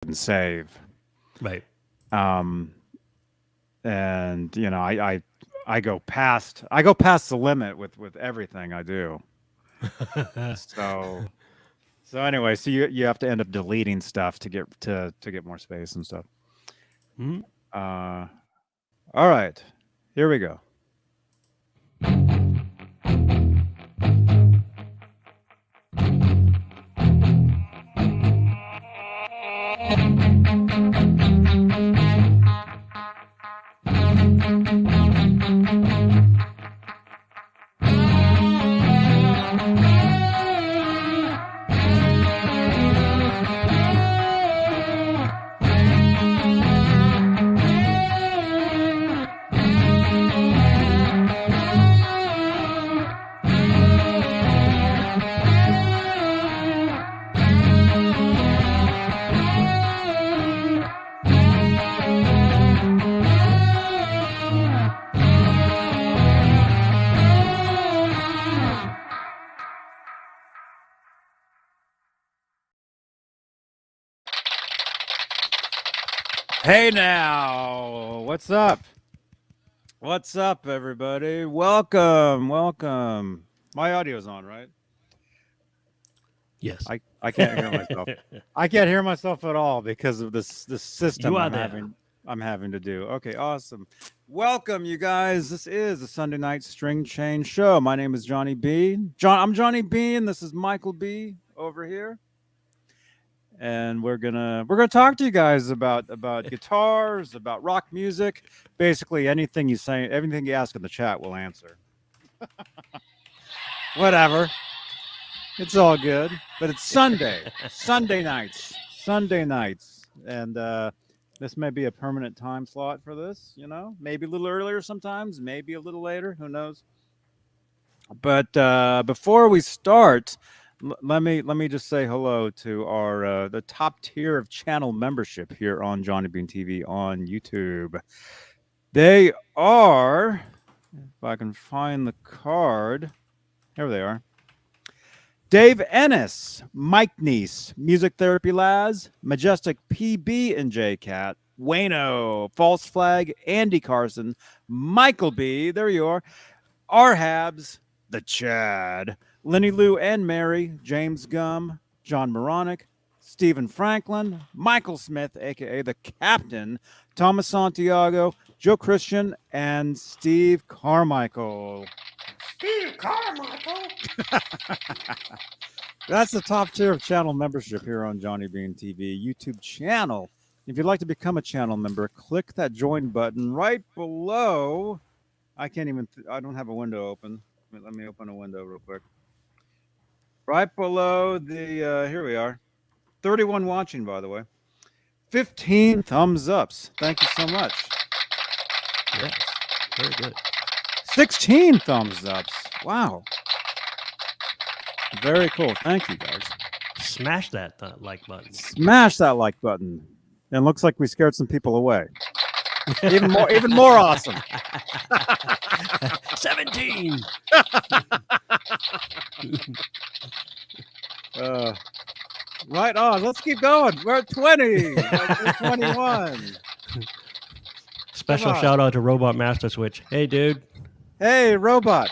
and save. Right. And you know, I go past the limit with everything I do. So anyway, so you have to end up deleting stuff to get more space and stuff. Hmm. Uh, all right, here we go. Hey now, what's up? What's up, everybody? Welcome, welcome. My audio's on, right? Yes. I can't hear myself. I can't hear myself at all because of this You system are there. I'm having to do. Okay, awesome. Welcome, you guys. This is the Sunday Night String Change Show. My name is Johnny B. I'm Johnny B, and this is Michael B over here. And we're gonna talk to you guys about guitars, about rock music, basically anything you say, everything you ask in the chat, we'll answer. Whatever, it's all good. But it's Sunday nights, and this may be a permanent time slot for this. You know, maybe a little earlier sometimes, maybe a little later. Who knows? But before we start, let me just say hello to our the top tier of channel membership here on Johnny Bean TV on YouTube. They are, if I can find the card, here they are. Dave Ennis, Mike Neese, Music Therapy Laz, Majestic PB and J Cat, Wayno, False Flag, Andy Carson, Michael B. There you are. Arhabs, the Chad, Lenny Lou and Mary, James Gum, John Moronic, Stephen Franklin, Michael Smith, aka the Captain, Thomas Santiago, Joe Christian, and Steve Carmichael. Steve Carmichael. That's the top tier of channel membership here on Johnny Bean TV YouTube channel. If you'd like to become a channel member, click that join button right below. I don't have a window open. Let me open a window real quick. Right below here we are. 31 watching, by the way. 15 thumbs ups. Thank you so much. Yes. Very good. 16 thumbs ups. Wow. Very cool. Thank you, guys. Smash that like button. Smash that like button. And looks like we scared some people away. Even more awesome. 17. Right on. Let's keep going. We're at 20. We're 21. Special shout out to Robot Master Switch. Hey, dude. Hey, robot.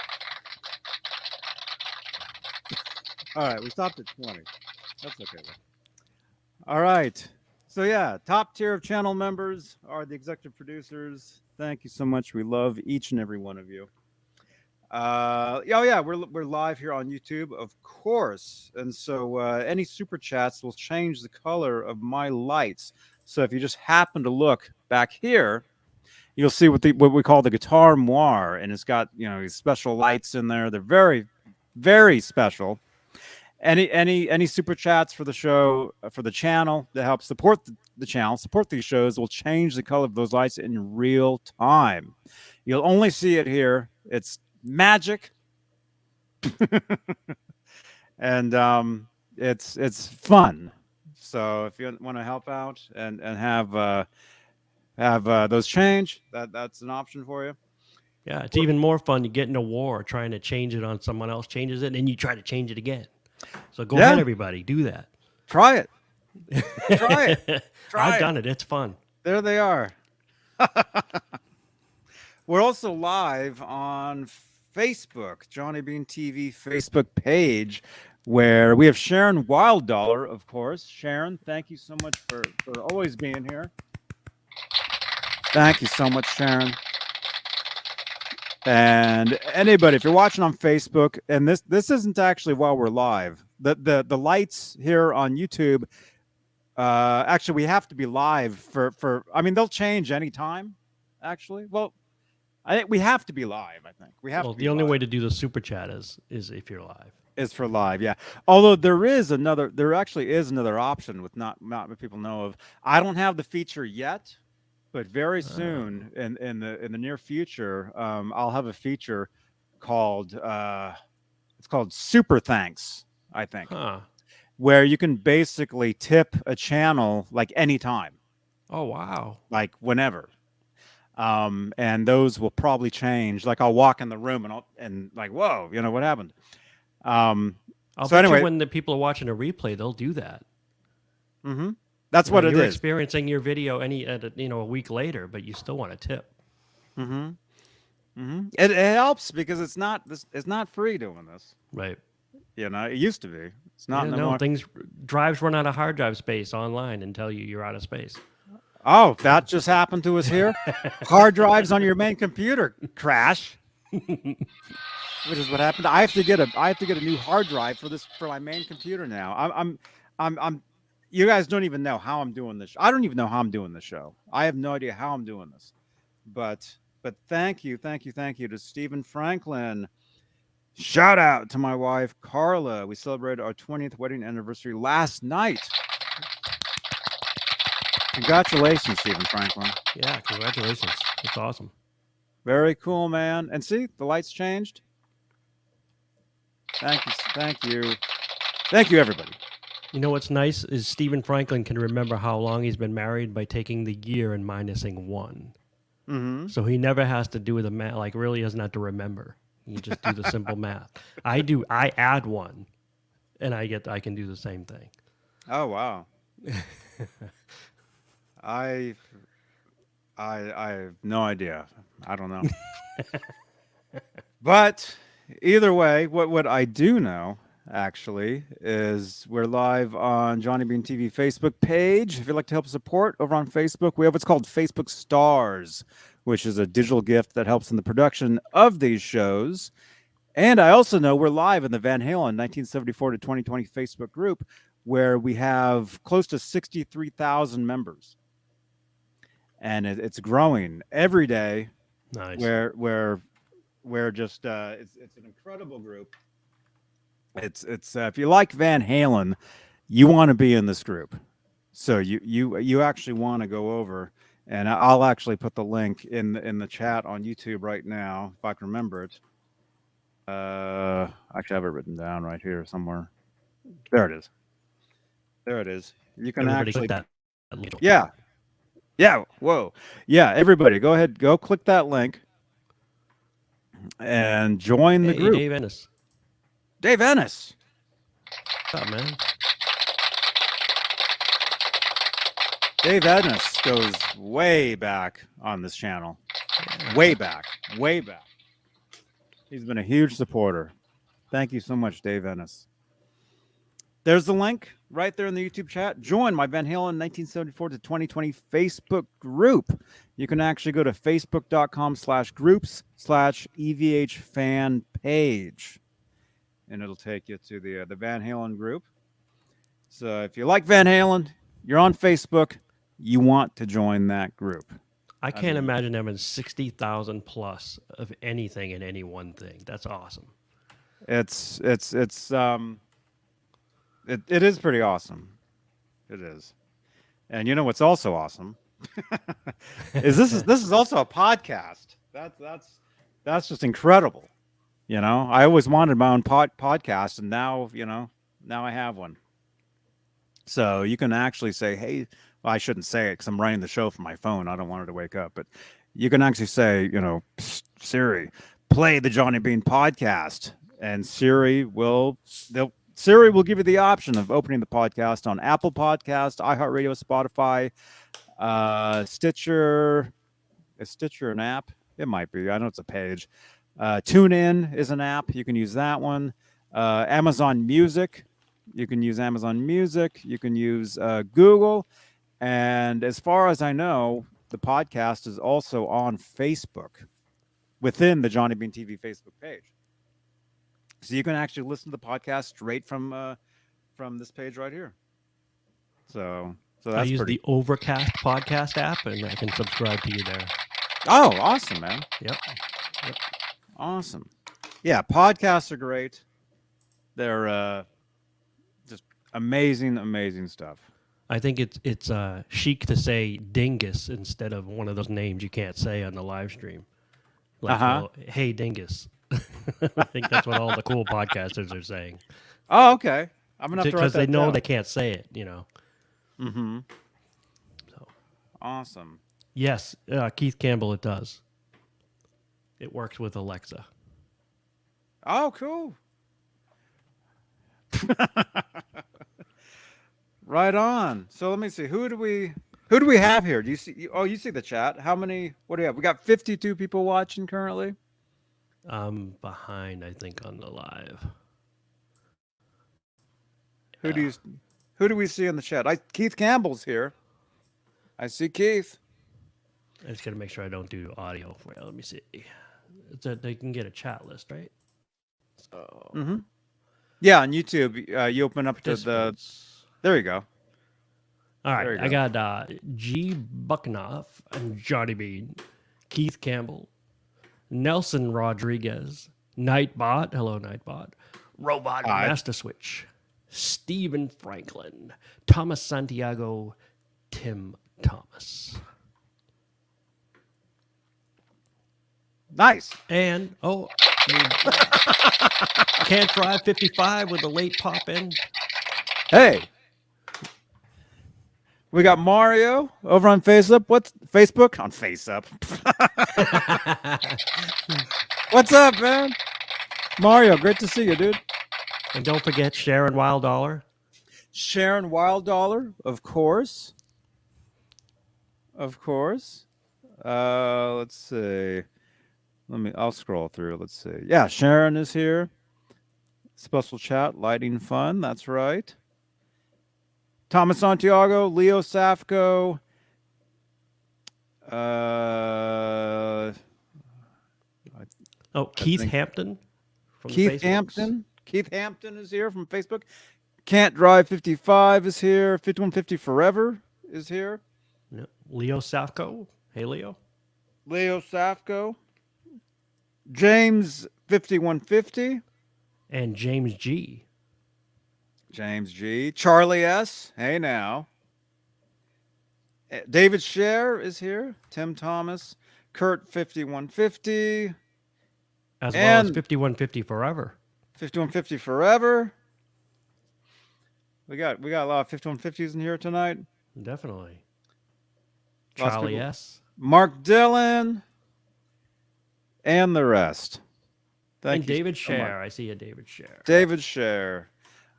All right, we stopped at 20. That's okay, though. All right. So, yeah, top tier of channel members are the executive producers. Thank you so much. We love each and every one of you. Yeah, we're live here on YouTube, of course. And so any super chats will change the color of my lights. So if you just happen to look back here, you'll see what we call the guitar moire, and it's got these special lights in there. They're very, very special. Any super chats for the show, for the channel, that help support the channel, support these shows, will change the color of those lights in real time. You'll only see it here. It's magic. And it's fun. So if you want to help out and have those change, that's an option for you. Yeah, it's even more fun to get in a war trying to change it on someone else changes it, and then you try to change it again. So go ahead, everybody, do that. Try it. Try it. Try I've it. done it. It's fun. There they are. We're also live on Facebook, Johnny Bean TV Facebook page, where we have Sharon Wilddollar, of course. Sharon, thank you so much for always being here. Thank you so much, Sharon. And anybody, if you're watching on Facebook, and this isn't actually while we're live. The lights here on YouTube, actually we have to be live for I mean they'll change anytime, actually. Well, I think we have to be live. I think we have Well, to be the only live. way to do the super chat is if you're live. Is for live, yeah. Although there actually is another option with not what people know of. I don't have the feature yet, but very soon in the near future, I'll have a feature called it's called Super Thanks, I think, Huh. where you can basically tip a channel like anytime, Oh, wow. like whenever. And those will probably change. Like I'll walk in the room and like, whoa, what happened? I'll So bet anyway, you when the people are watching a replay, they'll do that. that's what it you're is. experiencing your video a week later, but you still want a tip. It helps because it's not free doing this. Right. It used to be. It's not Yeah, no no, more. drives run out of hard drive space online and tell you you're out of space. Oh, that just happened to us here. Hard drives on your main computer crash, which is what happened. I have to get a new hard drive for my main computer now. I'm you guys don't even know how I'm doing this. I don't even know how I'm doing this show. I have no idea how I'm doing this. But thank you to Stephen Franklin. Shout out to my wife Carla. We celebrated our 20th wedding anniversary last night. Congratulations, Stephen Franklin. Yeah, congratulations. That's awesome. Very cool, man. And see, the lights changed. Thank you, everybody. You know what's nice is Stephen Franklin can remember how long he's been married by taking the year and minusing one. So he never has to do the math. Like really doesn't have to remember. You just do the simple math. I add one, and I can do the same thing. Oh wow. I have no idea. I don't know. But either way, what I do know actually is we're live on Johnny Bean TV Facebook page. If you'd like to help support over on Facebook, we have what's called Facebook Stars, which is a digital gift that helps in the production of these shows. And I also know we're live in the Van Halen 1974 to 2020 Facebook group, where we have close to 63,000 members. And it's growing every day. Nice. We're just it's an incredible group. It's if you like Van Halen, you want to be in this group. So you actually want to go over, and I'll actually put the link in the chat on YouTube right now if I can remember it. Actually, I have it written down right here somewhere. There it is. There it is. You can Everybody actually click that link. Yeah. Whoa. Yeah. Everybody, go ahead. Go click that link and join the group. Dave Ennis. Dave Ennis. What's up, man? Dave Ennis goes way back on this channel. Way back. He's been a huge supporter. Thank you so much, Dave Ennis. There's the link right there in the YouTube chat. Join my Van Halen 1974 to 2020 Facebook group. You can actually go to facebook.com/groups/EVH fan page. And it'll take you to the Van Halen group. So if you like Van Halen, you're on Facebook, you want to join that group. I can't imagine having 60,000 plus of anything in any one thing. That's awesome. It is pretty awesome. It is. And you know what's also awesome is this is also a podcast. That's just incredible. I always wanted my own podcast, and now I have one. So you can actually say, hey, well, I shouldn't say it because I'm running the show from my phone. I don't want her to wake up, but you can actually say, Siri, play the Johnny Bean podcast, and Siri will Siri will give you the option of opening the podcast on Apple Podcast, iHeartRadio, Spotify, Stitcher. Is Stitcher an app? It might be. I know it's a page. TuneIn is an app. You can use that one. Amazon Music. You can use Amazon Music. You can use Google. And as far as I know, the podcast is also on Facebook within the Johnny Bean TV Facebook page. So you can actually listen to the podcast straight from this page right here. So that's I use pretty. the Overcast podcast app, and I can subscribe to you there. Oh, awesome, man. Yep. Awesome. Yeah, podcasts are great. They're just amazing stuff. I think it's chic to say dingus instead of one of those names you can't say on the live stream. Like, hey, dingus. I think that's what all the cool podcasters are saying. Oh, okay. I'm gonna have to write because that they know down. they can't say it. Mm-hmm. So Awesome. yes, Keith Campbell. It does. It works with Alexa. Oh, cool. Right on. So let me see. Who do we have here? Do you see? Oh, you see the chat. How many? What do we have? We got 52 people watching currently. I'm behind, I think, on the live. Who do we see in the chat? Keith Campbell's here. I see Keith. I just got to make sure I don't do audio for you. Let me see. They can get a chat list, right? So Yeah, on YouTube, you open up to the. There you go. All right, I got G. Bucknoff and Johnny Bean, Keith Campbell, Nelson Rodriguez, Nightbot. Hello, Nightbot. Robot Master Switch, Stephen Franklin, Thomas Santiago, Tim Thomas. Nice. And Can't Drive 55 with a late pop in. Hey. We got Mario over on Facebook. What's Facebook? On FaceUp. What's up, man? Mario, great to see you, dude. And don't forget Sharon Wilddollar. Sharon Wilddollar, of course. Of course. Let's see. I'll scroll through. Let's see. Yeah, Sharon is here. Special chat, lighting fun. That's right. Thomas Santiago, Leo Safko. Keith Hampton. From Keith Hampton. Keith Hampton is here from Facebook. Can't Drive 55 is here. 5150 Forever is here. Yep. Leo Safko. Hey, Leo. Leo Safko. James 5150. And James G. James G. Charlie S. Hey now. David Scher is here. Tim Thomas. Kurt 5150. As well as 5150 Forever. 5150 Forever. We got a lot of 5150s in here tonight. Definitely. Lots of Charlie people. S. Mark Dillon. And the rest. Thank you. David Scher. I see a David Scher. David Scher.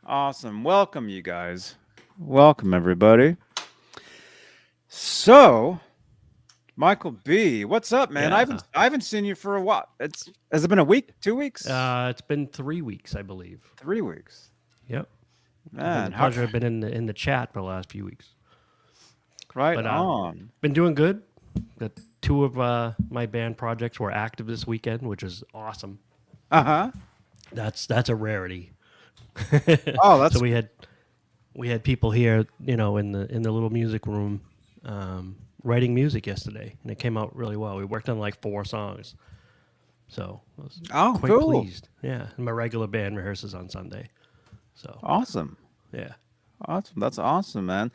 Awesome. Welcome, you guys. Welcome, everybody. So, Michael B., what's up, man? Yeah. I haven't seen you for a while. Has it been a week? 2 weeks? It's been 3 weeks, I believe. 3 weeks. Yep. Man, I've been in the chat for the last few weeks. Right on. Been doing good. Got 2 of my band projects were active this weekend, which is awesome. That's a rarity. Oh, that's so we had people here, in the little music room, writing music yesterday, and it came out really well. We worked on like 4 songs, so I was quite cool. pleased. Yeah, and my regular band rehearses on Sunday. So awesome. Yeah, awesome. That's awesome, man.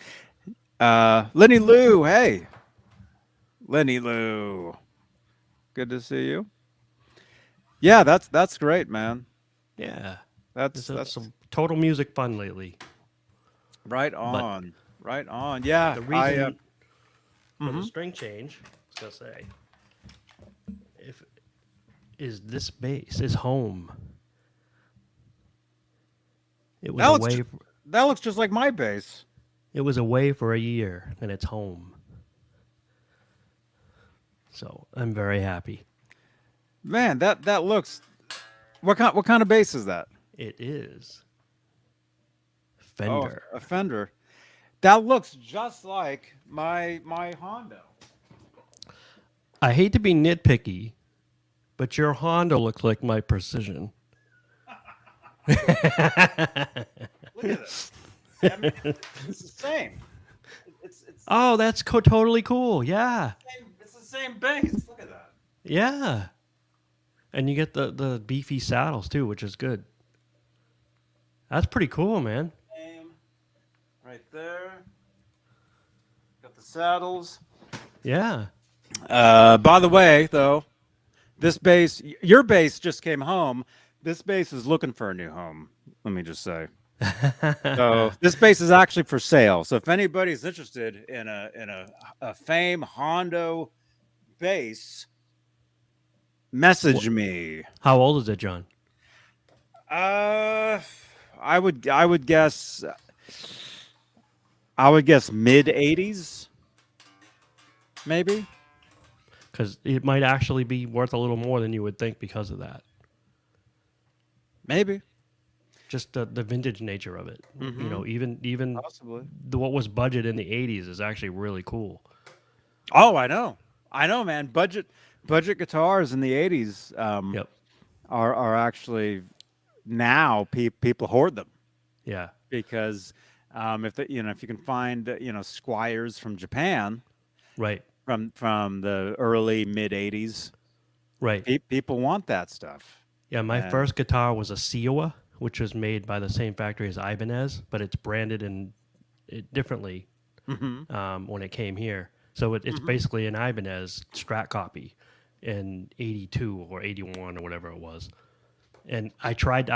Lenny Lou, hey, Lenny Lou, good to see you. Yeah, that's great, man. Yeah. That's some total music fun lately. Right on. Right on. Yeah. The reason for the string change, I was gonna say, is this bass is home. It was That looks away. that looks just like my bass. It was away for a year, and it's home. So I'm very happy. Man, that looks. What kind of bass is that? It is Oh, Fender. a Fender. That looks just like my Hondo. I hate to be nitpicky, but your Honda looks like my Precision. Look at this. I mean, it's the same. It's Oh, that's totally cool. Yeah. it's the same bass. Look at that. Yeah. And you get the beefy saddles too, which is good. That's pretty cool, man. Same. Right there. Got the saddles. Yeah. By the way, though, this bass, your bass just came home. This bass is looking for a new home. Let me just say. So this bass is actually for sale. So if anybody's interested in a Fame Hondo bass, message me. How old is it, John? I would guess mid '80s, maybe. Because it might actually be worth a little more than you would think because of that. Maybe. Just the vintage nature of it. You know, even Possibly. what was budget in the 80s is actually really cool. Oh, I know, man. Budget guitars in the '80s Yep. are actually now people hoard them Yeah. because if you can find Squires from Japan Right. from the early mid '80s, Right. people want that stuff. Yeah, my And- first guitar was a Siowa, which was made by the same factory as Ibanez, but it's branded differently when it came here. So it's basically an Ibanez Strat copy in 82 or 81 or whatever it was. And I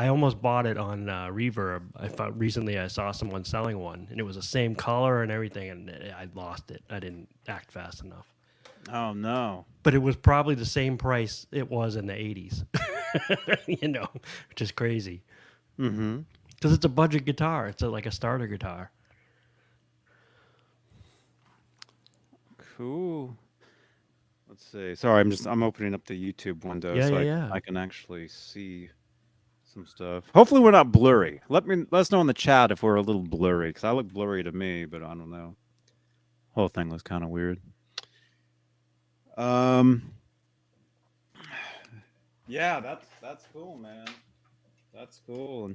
almost bought it on Reverb. Recently I saw someone selling one, and it was the same color and everything, and I lost it. I didn't act fast enough. Oh no. But it was probably the same price it was in the 80s, which is crazy. Mm-hmm. Because it's a budget guitar. It's like a starter guitar. Cool. Let's see. Sorry, I'm opening up the YouTube window I can actually see some stuff. Hopefully we're not blurry. Let us know in the chat if we're a little blurry, because I look blurry to me, but I don't know. Whole thing was kind of weird. Yeah, that's cool, man. That's cool.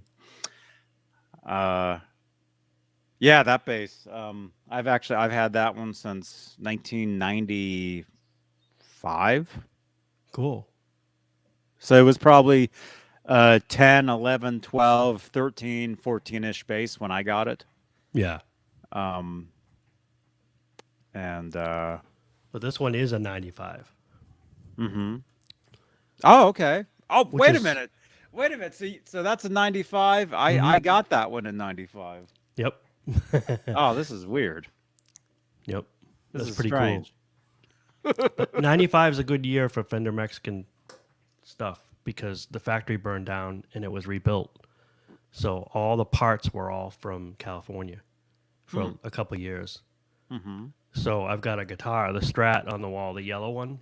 And yeah, that bass. I've had that one since 1995. Cool. So it was probably 10, 11, 12, 13, 14-ish bass when I got it. Yeah. And But this one is a 95. oh, okay. Oh, Which wait a is- minute. Wait a minute. So that's a 95. I got that one in 95. Yep. Oh, this is weird. Yep. This That's is pretty strange. cool. But 95 is a good year for Fender Mexican stuff because the factory burned down and it was rebuilt. So all the parts were all from California for a couple years. So I've got a guitar, the Strat on the wall, the yellow one.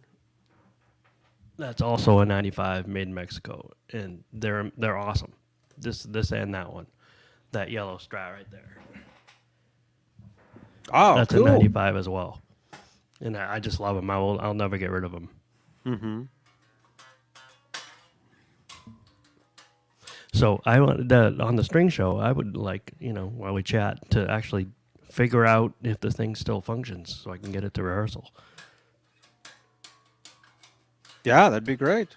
That's also a 95 made in Mexico, and they're awesome. This and that one, that yellow Strat right there. Oh, That's cool. a 95 as well, and I just love them. I'll never get rid of them. So I wanted on the string show. I would like while we chat to actually figure out if the thing still functions, so I can get it to rehearsal. Yeah, that'd be great.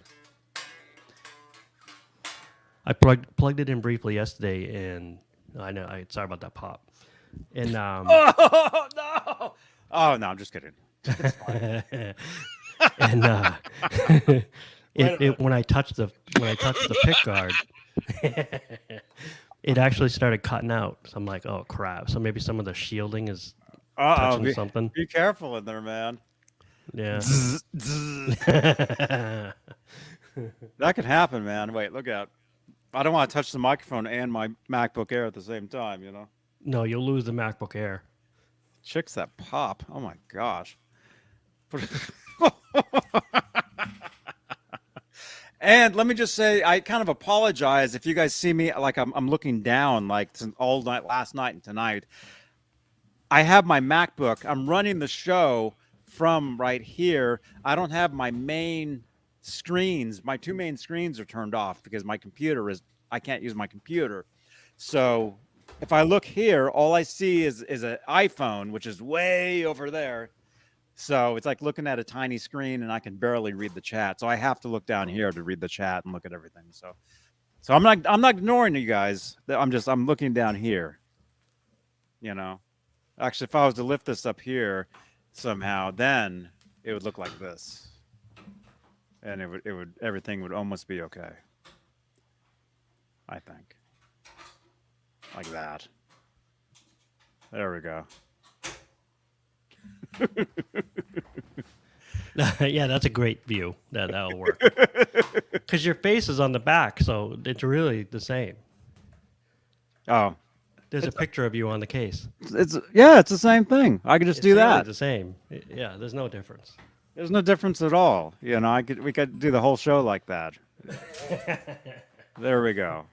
I plugged it in briefly yesterday, and I know. Sorry about that pop. And Oh no! Oh no, I'm just kidding. and when I touched the pick guard, it actually started cutting out. So I'm like, oh crap! So maybe some of the shielding is touching something. Be careful in there, man. Yeah. That could happen, man. Wait, look out. I don't want to touch the microphone and my MacBook Air at the same time. You know, No, you'll lose the MacBook Air. chicks that pop. Oh my gosh. And let me just say, I kind of apologize if you guys see me like I'm looking down like all night, last night and tonight. I have my MacBook. I'm running the show from right here. I don't have my main screens. My two main screens are turned off because my computer is, I can't use my computer. So if I look here, all I see is an iPhone, which is way over there. So it's like looking at a tiny screen and I can barely read the chat. So I have to look down here to read the chat and look at everything. So I'm not ignoring you guys. I'm looking down here. You know. Actually, if I was to lift this up here somehow, then it would look like this. And everything would almost be okay. I think. Like that. There we go. Yeah, that's a great view. That'll work. Because your face is on the back, so it's really the same. Oh, There's a picture of you on the case. it's the same thing. I could just It's do really that. the same. Yeah, there's no difference. There's no difference at all. You know, we could do the whole show like that. There we go.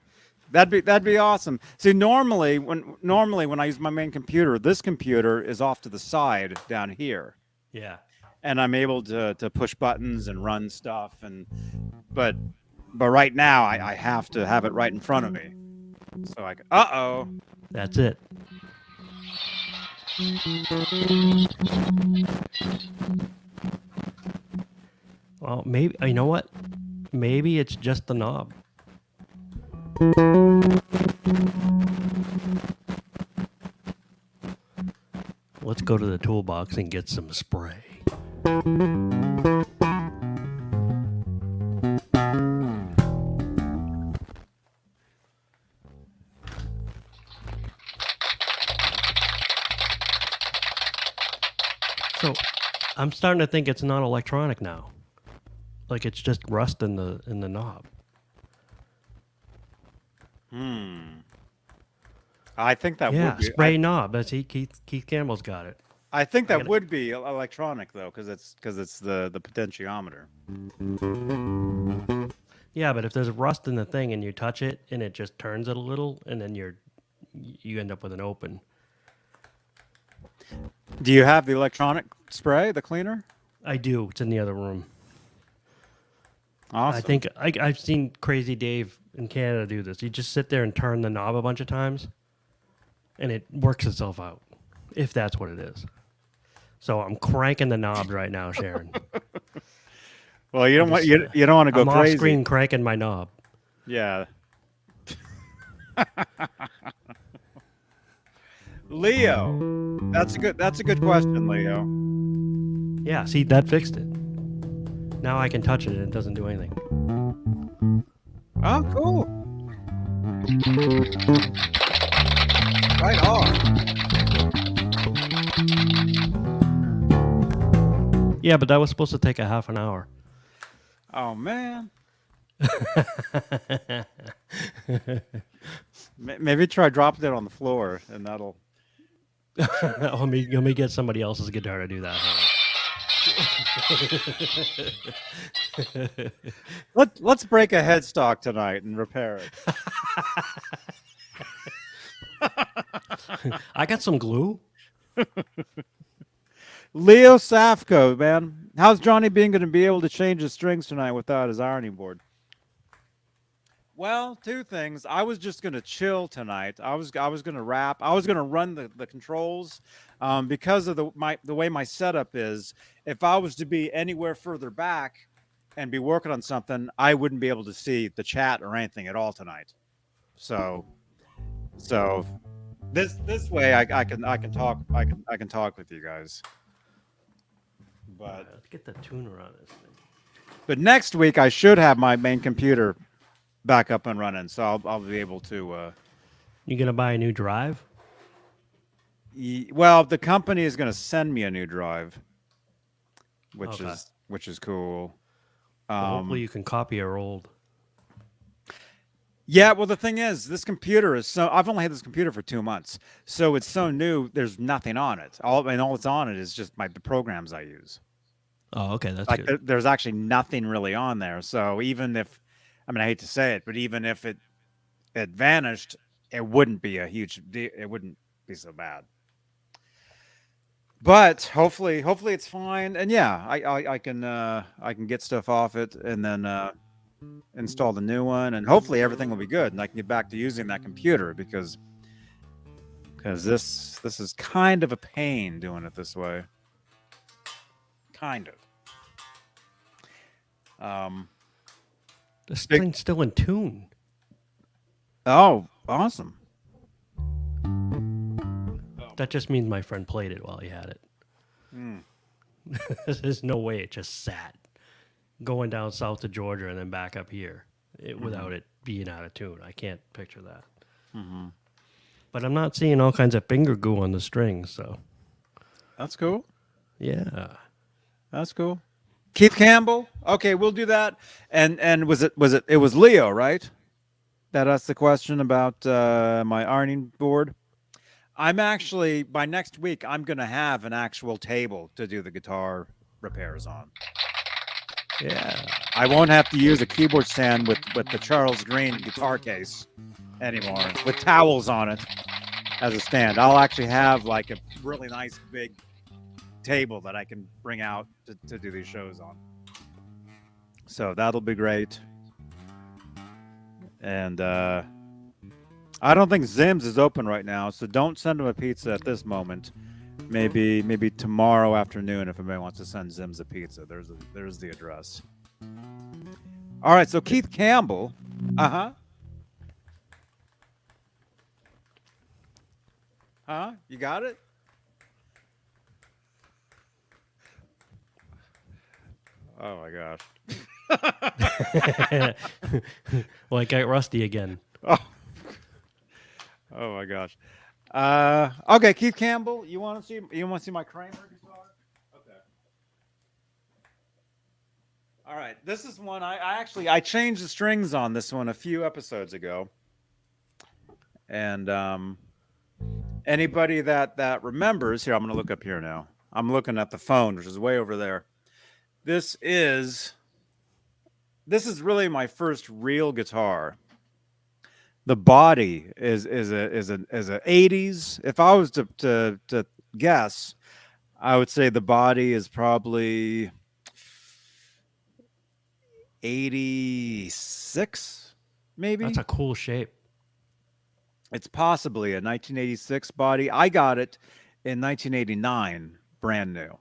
That'd be awesome. See, normally when I use my main computer, this computer is off to the side down here. Yeah. And I'm able to push buttons and run stuff but right now I have to have it right in front of me. So I uh-oh. That's it. Well, maybe, you know what? Maybe it's just the knob. Let's go to the toolbox and get some spray. So, I'm starting to think it's not electronic now. Like it's just rust in the knob. I think that Yeah, would be spray knob. That's Keith Campbell's got it. I think that would be electronic though, because it's the potentiometer. Yeah, but if there's rust in the thing and you touch it and it just turns it a little, and then you end up with an open. Do you have the electronic spray, the cleaner? I do. It's in the other room. Awesome. I think I've seen Crazy Dave in Canada do this. You just sit there and turn the knob a bunch of times, and it works itself out, if that's what it is. So I'm cranking the knobs right now, Sharon. Well, you don't want to go I'm crazy. off screen cranking my knob. Yeah. Leo, that's a good question, Leo. Yeah, see, that fixed it. Now I can touch it and it doesn't do anything. Oh, cool. Right on. Yeah, but that was supposed to take a half an hour. Oh man. Maybe try dropping it on the floor, and that'll. let me get somebody else's guitar to do that. Let's break a headstock tonight and repair it. I got some glue. Leo Safko, man, how's Johnny Beane going to be able to change his strings tonight without his ironing board? Well, two things. I was just going to chill tonight. I was going to rap. I was going to run the controls because of the way my setup is. If I was to be anywhere further back and be working on something, I wouldn't be able to see the chat or anything at all tonight. So this way I can talk with you guys. But let's get the tuner on this thing. But next week I should have my main computer back up and running, so I'll be able to. You gonna buy a new drive? Well, the company is gonna send me a new drive, which Okay. is cool. Well, hopefully you can copy our old. Yeah, well, the thing is, this computer is so. I've only had this computer for 2 months, so it's so new. There's nothing on it. All it's on it is just the programs I use. Oh, okay, that's Like good. there's actually nothing really on there. So even if, I mean, I hate to say it, but even if it vanished, it wouldn't be a huge. It wouldn't be so bad. But hopefully it's fine. And yeah, I can get stuff off it and then install the new one, and hopefully everything will be good, and I can get back to using that computer because this is kind of a pain doing it this way. Kind of. Um, This big. thing's still in tune. Oh, awesome. That just means my friend played it while he had it. Hmm. There's no way it just sat going down south to Georgia and then back up here without it being out of tune. I can't picture that. Mm-hmm. But I'm not seeing all kinds of finger goo on the strings, so That's cool. yeah. That's cool. Keith Campbell. Okay, we'll do that. And it was Leo, right? That asked the question about my ironing board. I'm actually by next week I'm gonna have an actual table to do the guitar repairs on. Yeah. I won't have to use a keyboard stand with the Charles Green guitar case anymore with towels on it as a stand. I'll actually have like a really nice big table that I can bring out to do these shows on. So that'll be great. And I don't think Zim's is open right now, so don't send him a pizza at this moment. Maybe tomorrow afternoon if anybody wants to send Zim's a pizza. There's the address. All right, so Keith Campbell. Uh-huh. Huh? You got it? Oh my gosh. Well, I got rusty again. Oh, oh my gosh. Okay, Keith Campbell, you want to see my Kramer guitar? Okay. All right. This is one I changed the strings on this one a few episodes ago. And anybody that remembers, here I'm going to look up here now. I'm looking at the phone, which is way over there. This is really my first real guitar. The body is a 80s. If I was to guess, I would say the body is probably 86, maybe. That's a cool shape. It's possibly a 1986 body. I got it in 1989, brand new.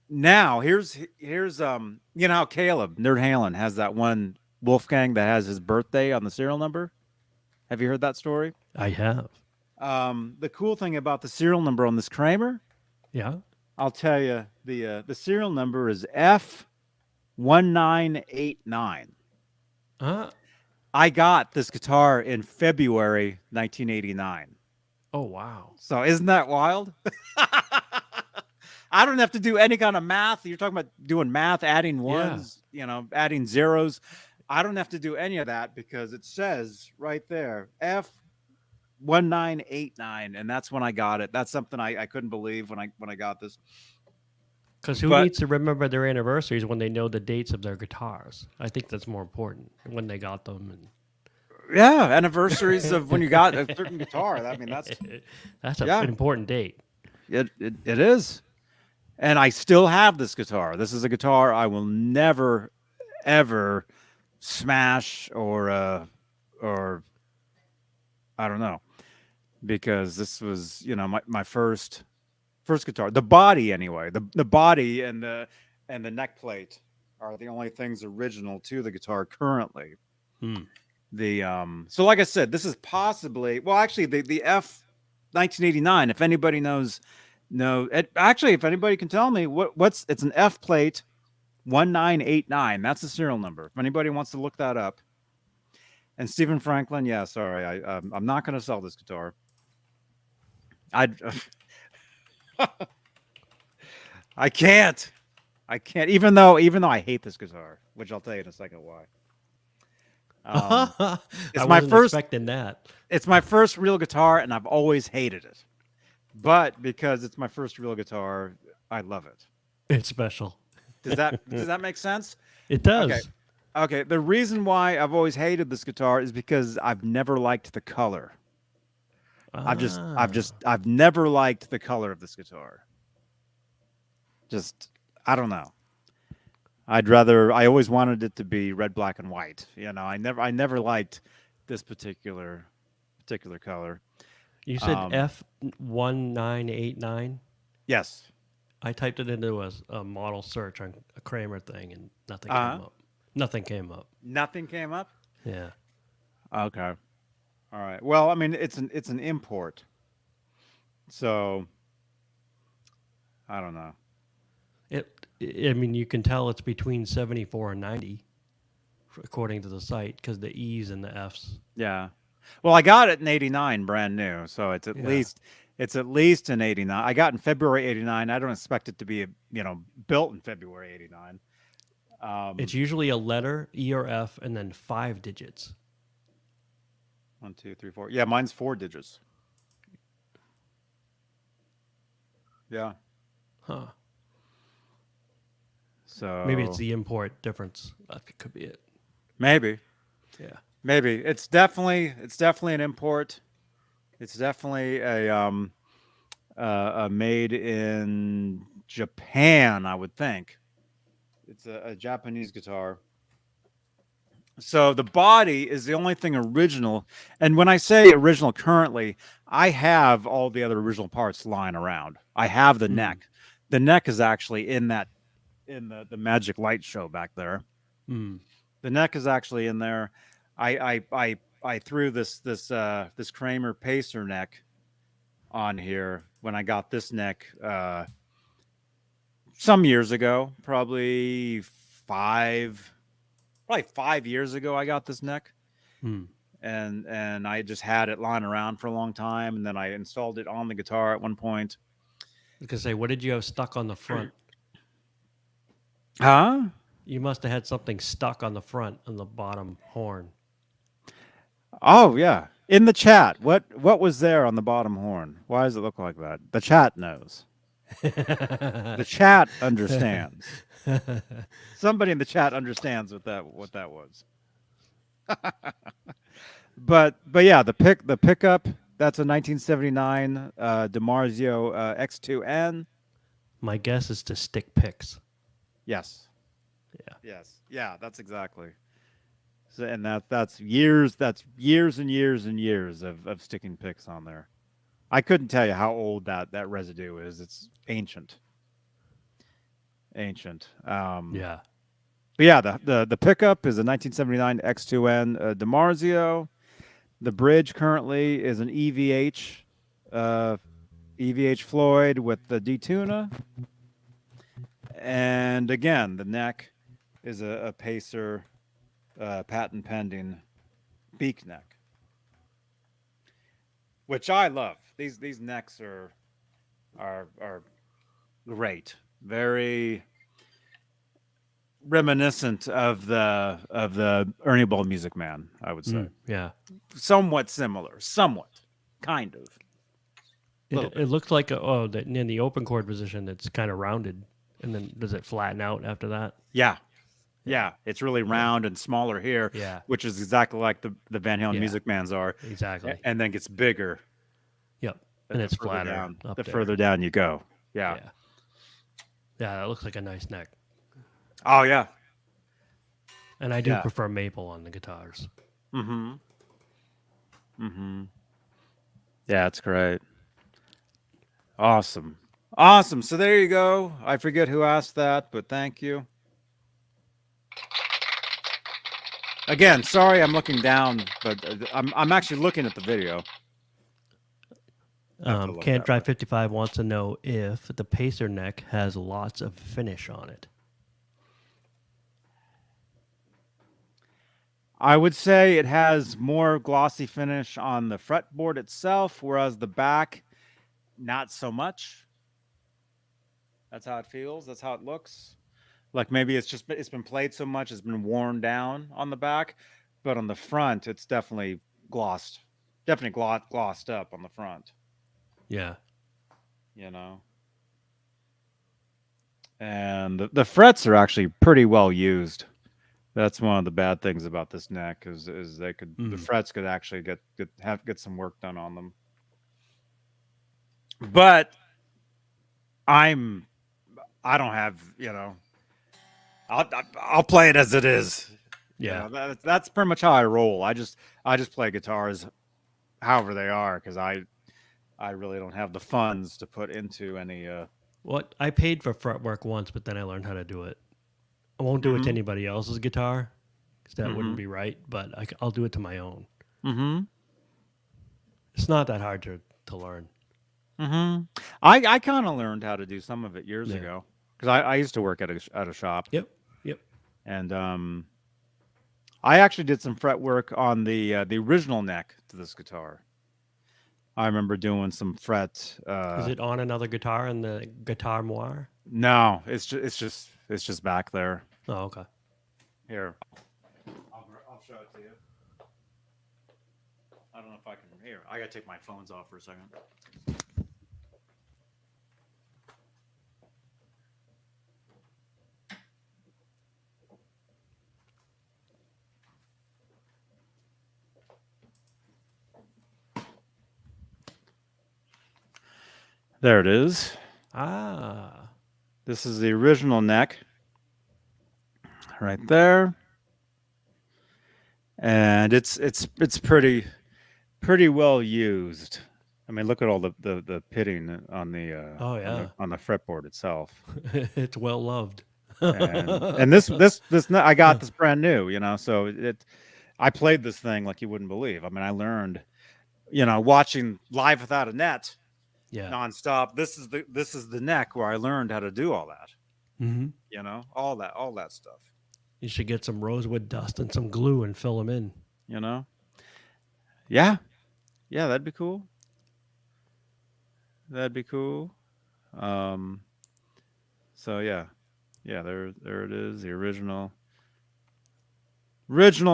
Now here's you know how Caleb Nerd Halen has that one Wolfgang that has his birthday on the serial number. Have you heard that story? I have. The cool thing about the serial number on this Kramer, Yeah. I'll tell you, the serial number is F1989. I got this guitar in February 1989. Oh, wow. So isn't that wild? I don't have to do any kind of math. You're talking about doing math, adding ones, adding zeros. I don't have to do any of that because it says right there, F1989, and that's when I got it. That's something I couldn't believe when I got this. Because who needs to remember their anniversaries when they know the dates of their guitars? I think that's more important when they got them. And yeah, anniversaries of when you got a certain guitar. I mean, that's an important date. It is. And I still have this guitar. This is a guitar I will never, ever smash or I don't know, because this was my first guitar. The body anyway. The body and the neck plate are the only things original to the guitar currently. So like I said, this is possibly actually the F 1989. If anybody knows. No, actually, if anybody can tell me it's an F plate 1989. That's the serial number. If anybody wants to look that up. And Stephen Franklin, yeah, sorry, I'm not going to sell this guitar. I can't, even though I hate this guitar, which I'll tell you in a second why. I It's my wasn't first. expecting that. It's my first real guitar, and I've always hated it. But because it's my first real guitar, I love it. It's special. Does that make sense? It Okay. does. Okay. The reason why I've always hated this guitar is because I've never liked the color. Ah. I've never liked the color of this guitar. Just I don't know. I always wanted it to be red, black, and white. I never liked this particular color. You said Um, F1989. yes. I typed it into a model search on a Kramer thing, and nothing Uh came up. Nothing came up. Nothing came up. Yeah. Okay. All right. Well, I mean, it's an import, so I don't know. I mean, you can tell it's between 74 and 90, according to the site, because the E's and the F's. Yeah. Well, I got it in '89, brand new, so Yeah. it's at least in '89. I got in February '89. I don't expect it to be built in February '89. It's usually a letter, E or F, and then 5 digits. 1, 2, 3, 4. Yeah, mine's 4 digits. Yeah. Huh. Maybe it's So the import difference. That could be it. maybe, Yeah. maybe it's definitely an import. It's definitely a made in Japan, I would think. It's a Japanese guitar. So the body is the only thing original. And when I say original currently, I have all the other original parts lying around. I have the Hmm. neck. The neck is actually in the Magic Light show back there. Hmm. The neck is actually in there. I threw this Kramer Pacer neck on here when I got this neck some years ago, probably 5 years ago. I got this neck, Hmm. and I just had it lying around for a long time, and then I installed it on the guitar at one point. I was gonna say, what did you have stuck on the front? Huh? You must have had something stuck on the front on the bottom horn. Oh yeah. In the chat, what was there on the bottom horn? Why does it look like that? The chat knows. The chat understands. Somebody in the chat understands what that was. But yeah, the pickup, that's a 1979 DiMarzio X2N. My guess is to stick picks. Yes. Yeah. Yes. Yeah, that's exactly. So, and that's years and years and years of sticking picks on there. I couldn't tell you how old that residue is. It's ancient. Ancient. Yeah. But yeah, the pickup is a 1979 X2N DiMarzio. The bridge currently is an uh, EVH Floyd with the detuna, and again, the neck is a Pacer patent pending beak neck, which I love. These necks are great, very reminiscent of the Ernie Ball Music Man, I would say. Yeah. Somewhat similar, somewhat, kind of, It little it bit. looks like in the open chord position, it's kind of rounded, and then does it flatten out after that? Yeah, Yeah. yeah. It's really Yeah. round and smaller here, Yeah. which is exactly like the Van Halen Yeah. Music Mans are, Exactly. and then gets bigger Yep. the And it's further flatter down up the there. further down you go. Yeah. Yeah. Yeah. That looks like a nice neck. Oh yeah. And I do Yeah. prefer maple on the guitars. Mm-hmm. Mm-hmm. Yeah, it's great. Awesome. Awesome. So there you go. I forget who asked that, but thank you. Again, sorry I'm looking down, but I'm actually looking at the video. I have to look Can't that way. Drive 55 wants to know if the Pacer neck has lots of finish on it. I would say it has more glossy finish on the fretboard itself, whereas the back, not so much. That's how it feels. That's how it looks. Like maybe it's been played so much, it's been worn down on the back. but on the front, it's definitely glossed up on the front. Yeah. You know, and the frets are actually pretty well used. That's one of the bad things about this neck is the Mm. frets could actually get some work done on them. But I'm I don't have I'll play it as it is. Yeah. That's pretty much how I roll. I just play guitars however they are because I really don't have the funds to put into any. What I paid for fretwork once, but then I learned how to do it. I won't do it to Mm-hmm. anybody else's guitar because that wouldn't Mm-hmm. be right. But I'll do it to my own. Mm-hmm. It's not that hard to learn. Mm-hmm. I kind of learned how to do some of it years Yeah. ago because I used to work at a shop Yep. Yep. and I actually did some fret work on the original neck to this guitar. I remember doing some fret. Is it on another guitar in the guitar moire? No, it's just back there. Oh, okay. Here, I'll show it to you. I don't know if I can. Here, I gotta take my phones off for a second. There it is. Ah. This is the original neck, right there, and it's pretty well used. I mean, look at all the pitting Oh yeah. on the fretboard itself. It's well loved. And this I got this brand new, so I played this thing like you wouldn't believe. I mean, I learned, watching Live Without a Net Yeah. nonstop. This is the neck where I learned how to do all that. Mm-hmm. All that stuff. You should get some rosewood dust and some glue and fill them in. You know, yeah, yeah, that'd be cool. That'd be cool. Um, so yeah, there it is, the original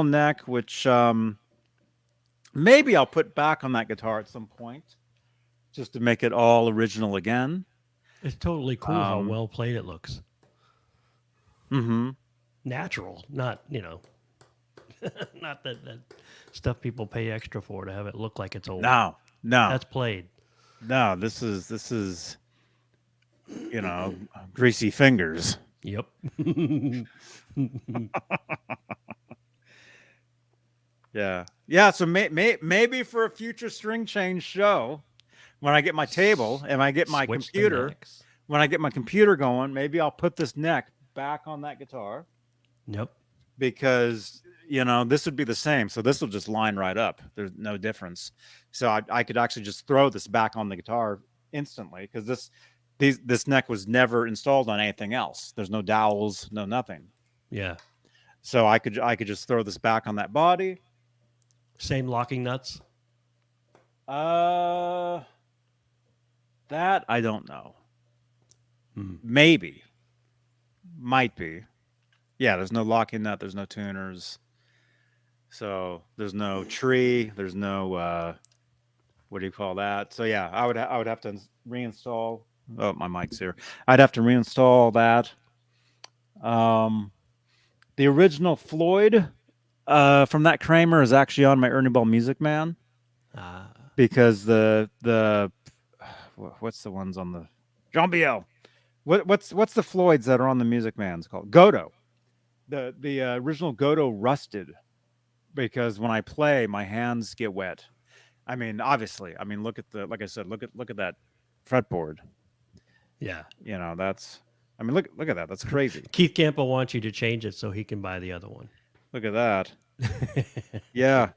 neck, which maybe I'll put back on that guitar at some point, just to make it all original again. It's totally cool how Um, well played it looks. mm-hmm. Natural, not not that stuff people pay extra for to have it look like it's old. No, no, That's played. no. This is greasy fingers. Yep. Yeah, yeah. So maybe for a future string change show, when I get my table and I get my Switch the computer, necks. when I get my computer going, maybe I'll put this neck back on that guitar Yep. because this would be the same. So this will just line right up. There's no difference. So I could actually just throw this back on the guitar instantly because this neck was never installed on anything else. There's no dowels, no nothing. Yeah. So I could just throw this back on that body. Same locking nuts. That I don't know. Hmm. Maybe. Might be. Yeah, there's no locking nut, there's no tuners. So there's no tree, there's no what do you call that? So yeah, I would have to reinstall. Oh, my mic's here. I'd have to reinstall that. The original Floyd from that Kramer is actually on my Ernie Ball Music Man Ah. because what's the ones on the Jean Biel? What's the Floyds that are on the Music Man's called? Godot. The original Godot rusted because when I play, my hands get wet. I mean, obviously. I mean, look at like I said, look at that fretboard. Yeah. That's. I mean, look at that. That's crazy. Keith Campbell wants you to change it so he can buy the other one. Look at that. Yeah.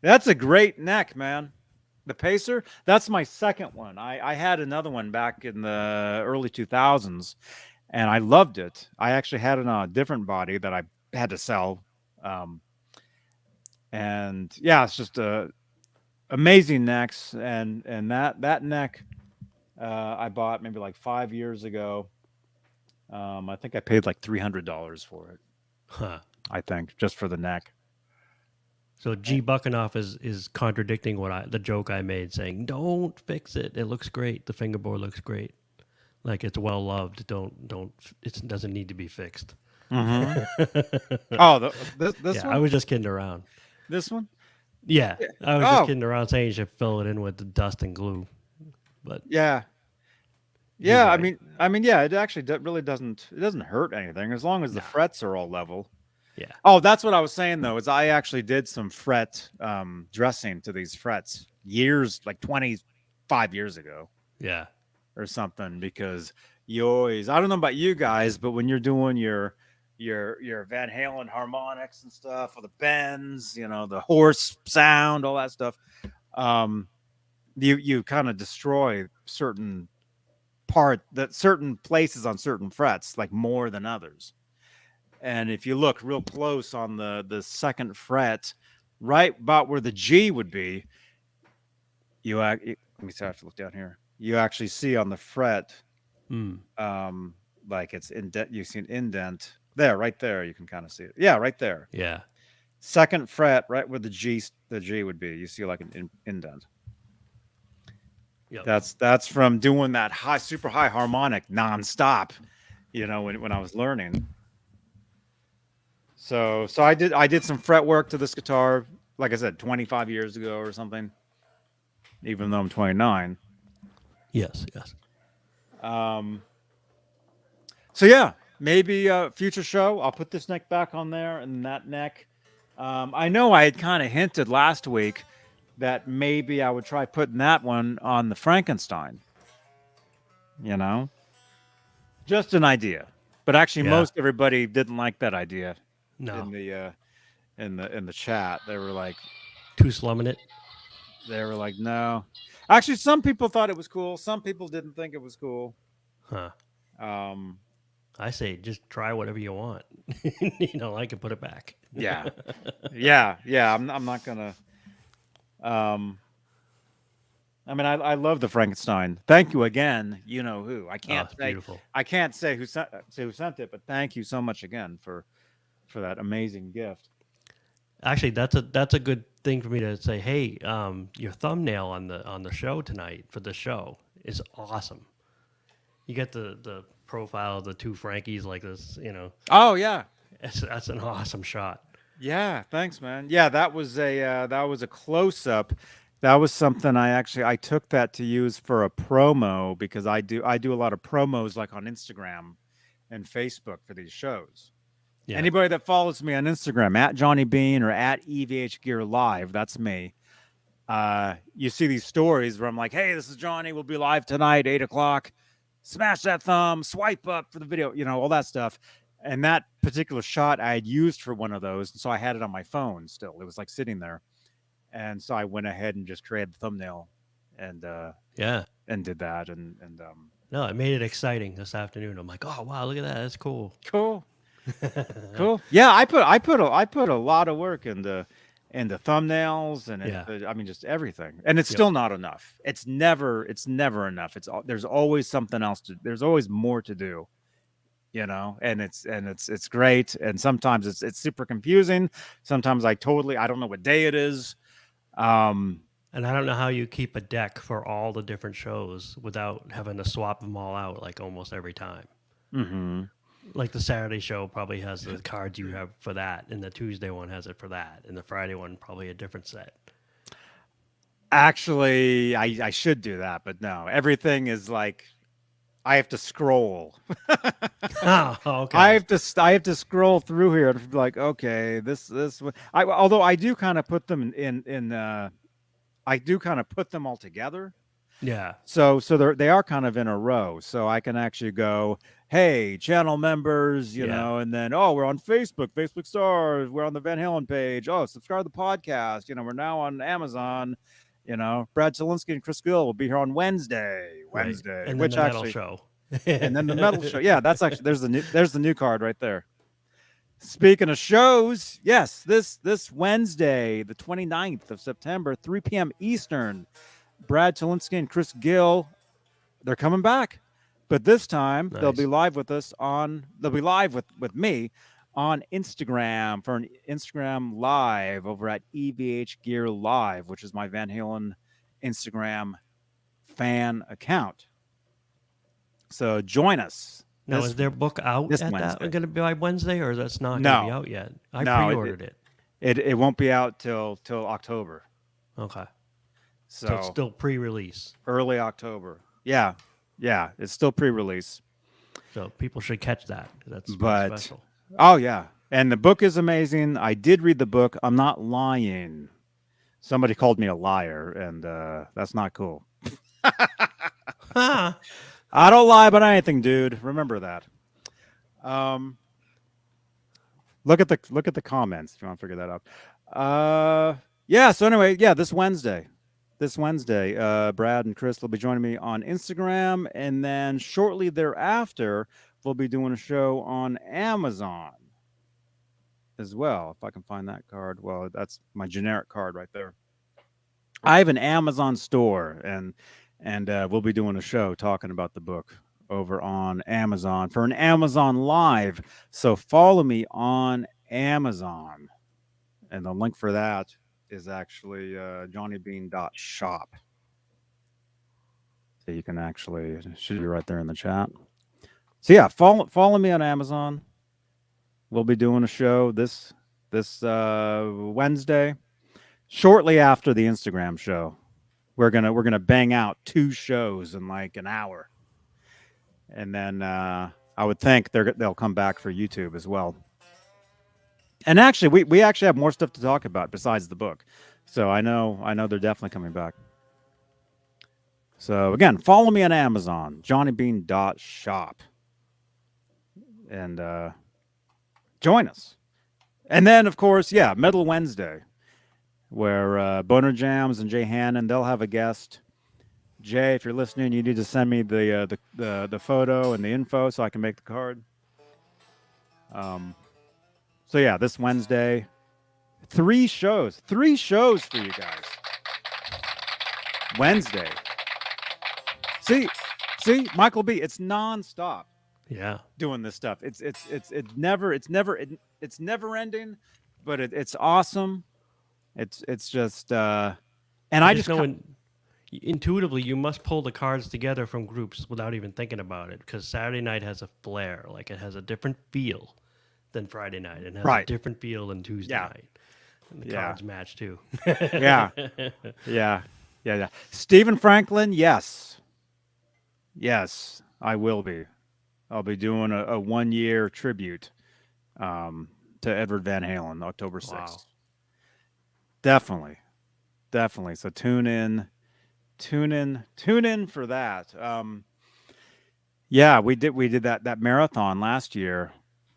That's a great neck, man. The Pacer, that's my second one. I had another one back in the early 2000s, and I loved it. I actually had it on a different body that I had to sell. And yeah, it's just amazing necks. And that neck I bought maybe like 5 years ago. I think I paid like $300 for it. Huh. I think, just for the neck. So G Buckenoff is contradicting the joke I made, saying, "Don't fix it. It looks great. The fingerboard looks great. Like it's well loved. Don't. It doesn't need to be fixed." Mm-hmm. Oh, this Yeah, I one? was just kidding around. This one? Yeah, Yeah. I was just Oh, kidding around saying you should fill it in with the dust and glue, but yeah. he's Yeah, right. yeah, it actually really doesn't it doesn't hurt anything as long as the No. frets are all level. Yeah. Oh, that's what I was saying though, is I actually did some fret dressing to these frets years, like 25 years ago Yeah. or something, because you always, I don't know about you guys, but when you're doing your Van Halen harmonics and stuff, or the bends, the horse sound, all that stuff, um, you kind of destroy certain places on certain frets, like more than others. And if you look real close on the second fret, right about where the G would be, let me see, I have to look down here. You actually see on the fret, Mm. like it's indent. You see an indent there, right there. You can kind of see it. Yeah, right there. Yeah. Second fret, right where the G would be. You see like an indent. Yep. That's from doing that super high harmonic nonstop. When I was learning. So I did some fret work to this guitar, like I said, 25 years ago or something. Even though I'm 29. Yes. Yes. Um, so yeah, maybe a future show, I'll put this neck back on there and that neck. I know I had kind of hinted last week that maybe I would try putting that one on the Frankenstein. You know, just an idea. But actually, Yeah. most everybody didn't like that idea No. in the chat. Too slumming it. They were like, no. Actually, some people thought it was cool. Some people didn't think it was cool. Huh. Um, I say just try whatever you want. I can put it back. yeah, yeah. I'm not gonna. Um, I love the Frankenstein. Thank you again. You know who? I Oh, can't it's say. beautiful. I can't say who sent it, but thank you so much again for that amazing gift. Actually, that's a good thing for me to say. Hey, your thumbnail on the show tonight for the show is awesome. You get the profile of the two Frankies like this. Oh yeah, That's an awesome shot. yeah. Thanks, man. Yeah, that was a close up. That was something I took that to use for a promo, because I do a lot of promos like on Instagram and Facebook for these shows. Yeah. Anybody that follows me on Instagram at Johnny Beane or at EVH Gear Live, that's me. You see these stories where I'm like, hey, this is Johnny. We'll be live tonight, 8 o'clock. Smash that thumb, swipe up for the video, all that stuff. And that particular shot I had used for one of those. And so I had it on my phone still. It was like sitting there. And so I went ahead and just created the thumbnail and Yeah. did that. No, it made it exciting this afternoon. I'm like, oh wow, look at that. That's cool. Cool. Cool. Yeah, I put a lot of work into thumbnails and Yeah. just everything. And it's Yep. still not enough. It's never enough. There's always something else there's always more to do, and it's great. And sometimes it's super confusing. Sometimes I don't know what day it is. And I don't know how you keep a deck for all the different shows without having to swap them all out like almost every time. Mhm. Like the Saturday show probably has the cards you have for that, and the Tuesday one has it for that, and the Friday one probably a different set. Actually, I should do that, but no. Everything is like I have to scroll. Oh, okay. I have to scroll through here and be like, okay, this one. Although I do kind of put them I do kind of put them all together. Yeah. So they are kind of in a row. So I can actually go, hey, channel members, and then we're on Facebook stars, we're on the Van Halen page. Oh, subscribe to the podcast. We're now on Amazon. Brad Zelinsky and Chris Gill will be here on Wednesday, Right. And then which the metal actually, show. and then the metal show. Yeah, that's actually there's the new card right there. Speaking of shows, yes, this Wednesday, the 29th of September, 3 p.m. Eastern, Brad Zelinsky and Chris Gill, they're coming back. But this time they'll Nice. be live with us they'll be live with me on Instagram for an Instagram live over at EVH Gear Live, which is my Van Halen Instagram fan account. So join us Now, is their book out this at that? Wednesday. Going to be by Wednesday, or that's not going to be No, out yet? I no, pre-ordered it. it won't be out till October. Okay. So it's So still pre-release. early October. Yeah, yeah, it's still pre-release. So people should catch that. That's But special. oh yeah, and the book is amazing. I did read the book. I'm not lying. Somebody called me a liar, and that's not cool. Huh. I don't lie about anything, dude. Remember that. Look at the comments if you want to figure that out. Yeah. So anyway, yeah, this Wednesday, Brad and Chris will be joining me on Instagram, and then shortly thereafter, we'll be doing a show on Amazon as well. If I can find that card, well, that's my generic card right there. I have an Amazon store, and we'll be doing a show talking about the book over on Amazon for an Amazon Live. So follow me on Amazon, and the link for that is actually johnnybean.shop. So you can actually, it should be right there in the chat. So yeah, follow me on Amazon. We'll be doing a show this Wednesday, shortly after the Instagram show. We're gonna bang out 2 shows in like an hour, and then I would think they'll come back for YouTube as well. And actually, we actually have more stuff to talk about besides the book, so I know they're definitely coming back. So again, follow me on Amazon, johnnybean.shop, and join us. And then, of course, yeah, Metal Wednesday, where Boner Jams and Jay Hannon, they'll have a guest. Jay, if you're listening, you need to send me the photo and the info so I can make the card. So yeah, this Wednesday, 3 shows for you guys. Wednesday. See, Michael B. It's nonstop. Yeah. Doing this stuff. It's never ending, but it's awesome. It's just and I just know intuitively you must pull the cards together from groups without even thinking about it, because Saturday night has a flair. Like, it has a different feel than Friday night, and has a different feel than Tuesday night. And the cards match too. Yeah. Stephen Franklin, yes, I will be. I'll be doing a 1-year tribute to Edward Van Halen, October 6th. Wow. Definitely. So tune in for that. Yeah, we did that marathon last year.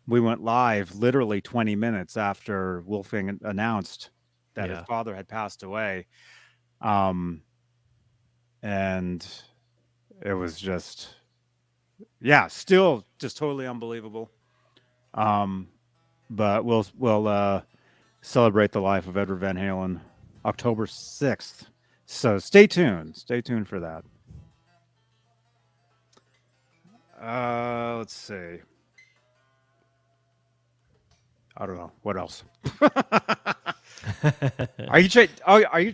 We went live literally 20 minutes after Wolfgang announced that his father had passed away. And it was just, still just totally unbelievable. But we'll celebrate the life of Edward Van Halen October 6th. So stay tuned for that. Let's see. I don't know what else.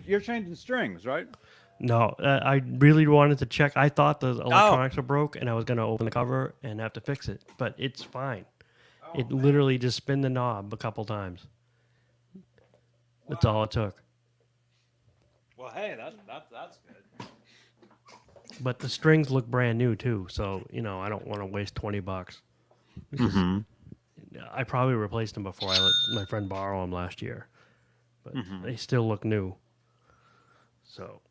You're changing strings, right? No, I really wanted to check. I thought the electronics were broke, and I was going to open the cover and have to fix it, but it's fine. It literally just spin the knob a couple times. That's all it took. Well, hey, that's good. But the strings look brand new too, so I don't want to waste $20. Mm-hmm. I probably replaced them before I let my friend borrow them last year, but they still look new. So,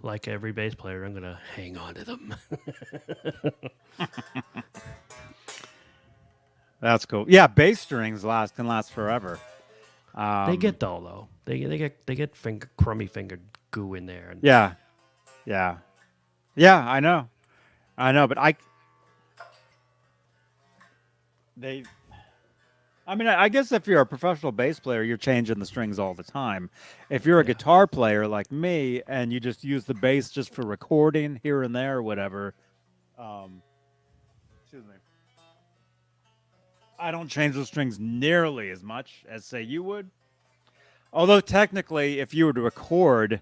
like every bass player, I'm gonna hang on to them. That's cool. Yeah, bass strings can last forever. They get dull though. They get crummy fingered goo in there. And yeah. I know, but I guess if you're a professional bass player, you're changing the strings all the time. If you're a guitar player like me and you just use the bass just for recording here and there or whatever, excuse me. I don't change those strings nearly as much as say you would. Although technically, if you were to record,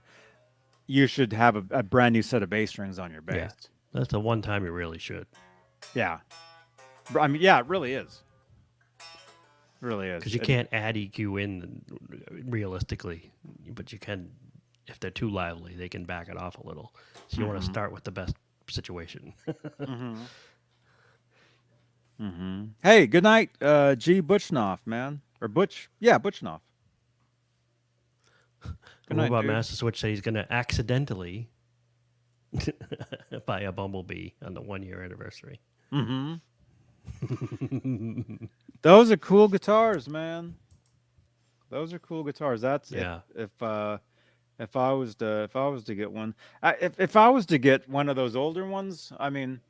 you should have a brand new set of bass strings on your Yeah, bass. that's the one time you really should, Yeah, I mean, yeah, it really is. It really because is. you can't add EQ in realistically, but you can if they're too lively, they can back it off a little. So you want to start with the best situation. Mm-hmm. Mm-hmm. Hey, good night, G. Butchnoff, man, or Butch. Yeah, Butchnoff. Good What night, about dude. Master Switch say he's going to accidentally buy a Bumblebee on the 1 year anniversary? Mm-hmm. Those are cool guitars, man. Those are cool guitars. That's Yeah. if I was to get one, if I was to get one of those older ones, I mean,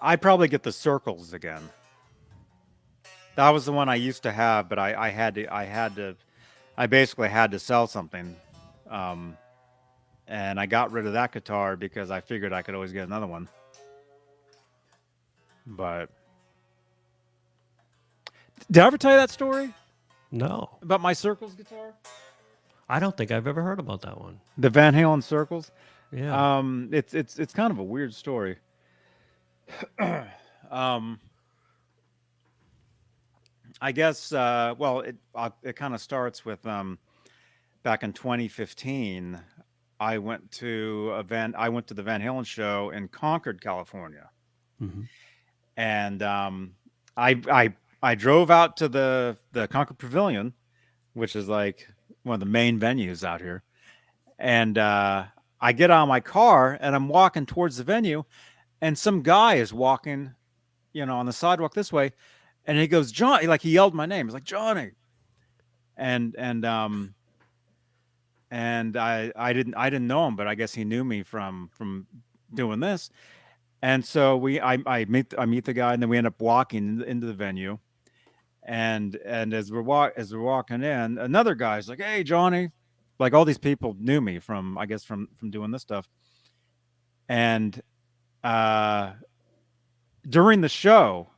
I'd probably get the circles again. That was the one I used to have, but I basically had to sell something, um, and I got rid of that guitar because I figured I could always get another one. But did I ever tell you that story No, about my circles guitar? I don't think I've ever heard about that one. The Van Halen circles. Yeah. It's kind of a weird story. um, I guess. Well, it kind of starts with back in 2015. I went to the Van Halen show in Concord, California, Hmm. and I I I drove out to the Concord Pavilion, which is like one of the main venues out here, and I get out of my car and I'm walking towards the venue, and some guy is walking, on the sidewalk this way, and he goes, John, like he yelled my name. He's like, Johnny. And I didn't know him, but I guess he knew me from doing this. And so I meet the guy, and then we end up walking into the venue. And as we're walking in, another guy's like, "Hey, Johnny," like all these people knew me from, I guess, from doing this stuff. And uh, during the show,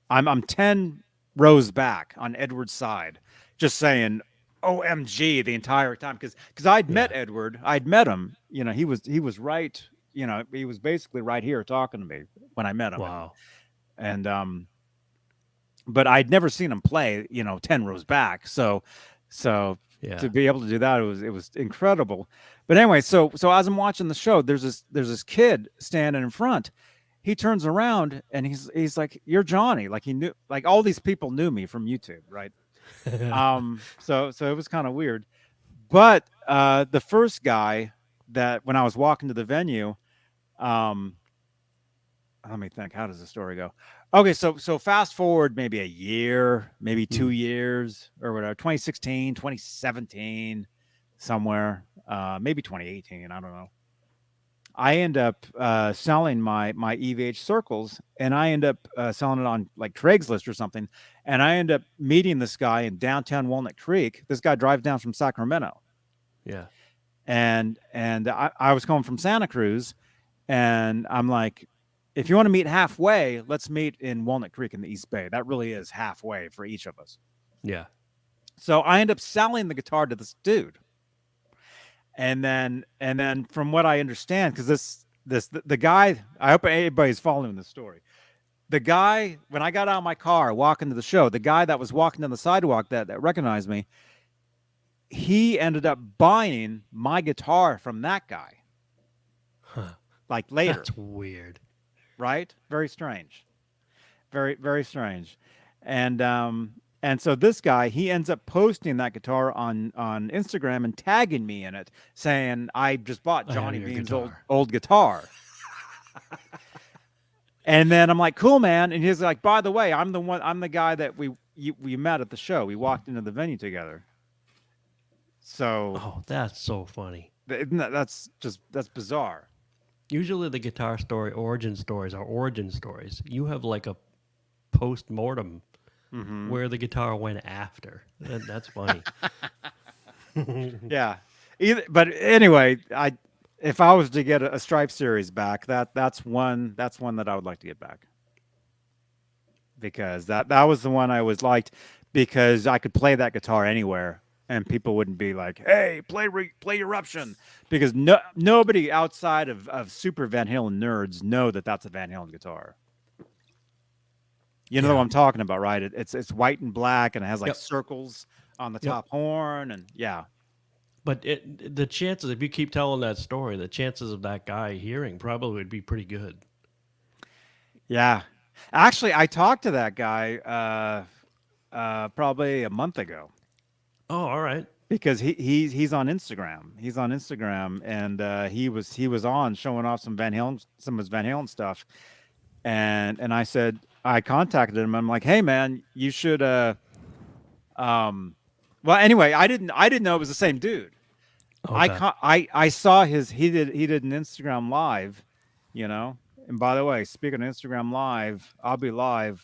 I'm 10 rows back on Edward's side, just saying OMG the entire time, because I'd met Yeah. Edward. I'd met him. He was right. He was basically right here talking to me when I met him, and Wow. and um but I'd never seen him play, 10 rows back. So Yeah. to be able to do that, it was incredible. But anyway, so as I'm watching the show, there's this kid standing in front. He turns around and he's like, "You're Johnny." Like he knew, like all these people knew me from YouTube, right? So it was kind of weird. But the first guy that when I was walking to the venue, um, let me think. How does the story go? Okay, so fast forward maybe a year, maybe two Mm. years or whatever, 2016, 2017, somewhere, maybe 2018. I don't know. I end up selling my EVH circles, and I end up selling it on like Craigslist or something. And I end up meeting this guy in downtown Walnut Creek. This guy drives down from Sacramento, Yeah. and I was coming from Santa Cruz, and I'm like, if you want to meet halfway, let's meet in Walnut Creek in the East Bay. That really is halfway for each of us. Yeah. So I end up selling the guitar to this dude. And then from what I understand, because the guy, I hope everybody's following this story. The guy, when I got out of my car walking to the show, the guy that was walking down the sidewalk that recognized me, he ended up buying my guitar from that guy, Huh. like later, That's weird. right? Very strange. Very, very strange. And so this guy, he ends up posting that guitar on Instagram and tagging me in it, saying, I just bought I have Johnny your Beane's guitar. old guitar. And then I'm like, cool, man. And he's like, by the way, I'm the guy that we met at the show. We walked into the venue together. So Oh, that's so funny. that's bizarre. Usually the guitar story origin stories are origin stories. You have like a post mortem Hmm. where the guitar went after. That's funny. Yeah. But anyway, if I was to get a Stripe series back, that's one that I would like to get back. because that was the one I was liked because I could play that guitar anywhere and people wouldn't be like, "Hey, play Eruption," because nobody outside of super Van Halen nerds know that that's a Van Halen guitar. You know what Yeah. I'm talking about, right? It's white and black and it has like Yep. circles on the Yep. top horn and yeah. But the chances, if you keep telling that story, the chances of that guy hearing probably would be pretty good. Yeah. Actually, I talked to that guy probably a month ago Oh, all right. because he's on Instagram. He's on Instagram, and he was on showing off some of his Van Halen stuff, and I said I contacted him. I'm like, hey man, you should um, well anyway, I didn't know it was the same dude. Okay. I saw he did an Instagram live, you know. And by the way, speaking of Instagram live, I'll be live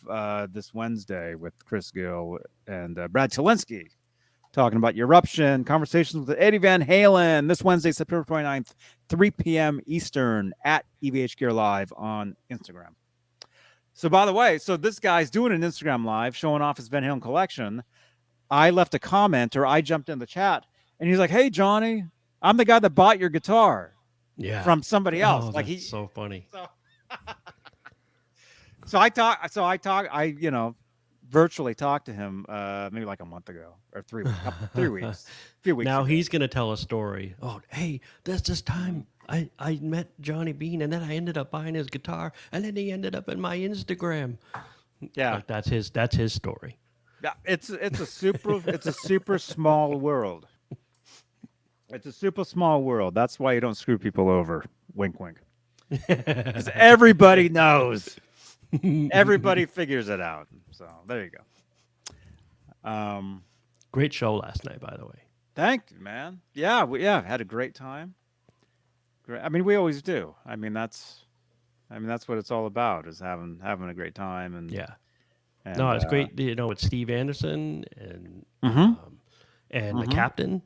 this Wednesday with Chris Gill and Brad Talinsky talking about Eruption, conversations with Eddie Van Halen this Wednesday, September 29th, 3 p.m. Eastern at EVH Gear Live on Instagram. So by the way, so this guy's doing an Instagram live showing off his Van Halen collection. I left a comment or I jumped in the chat and he's like, "Hey Johnny, I'm the guy that bought your guitar Yeah. from somebody else." Oh, Like that's so funny. So I virtually talked to him maybe like a month ago or 3 weeks, a few weeks Now ago. he's going to tell a story. Oh, hey, there's this time I met Johnny Beane and then I ended up buying his guitar and then he ended up in my Instagram. Yeah. Like that's his story. Yeah, it's a super small world. It's a super small world. That's why you don't screw people over. Wink, wink. Because everybody knows. Everybody figures it out. So there you go. Great show last night, by the way. Thank you, man. Yeah, had a great time. Great. I mean, we always do. That's what it's all about is having a great time and Yeah. and No, it's great. With Steve Anderson and Mhm. the captain.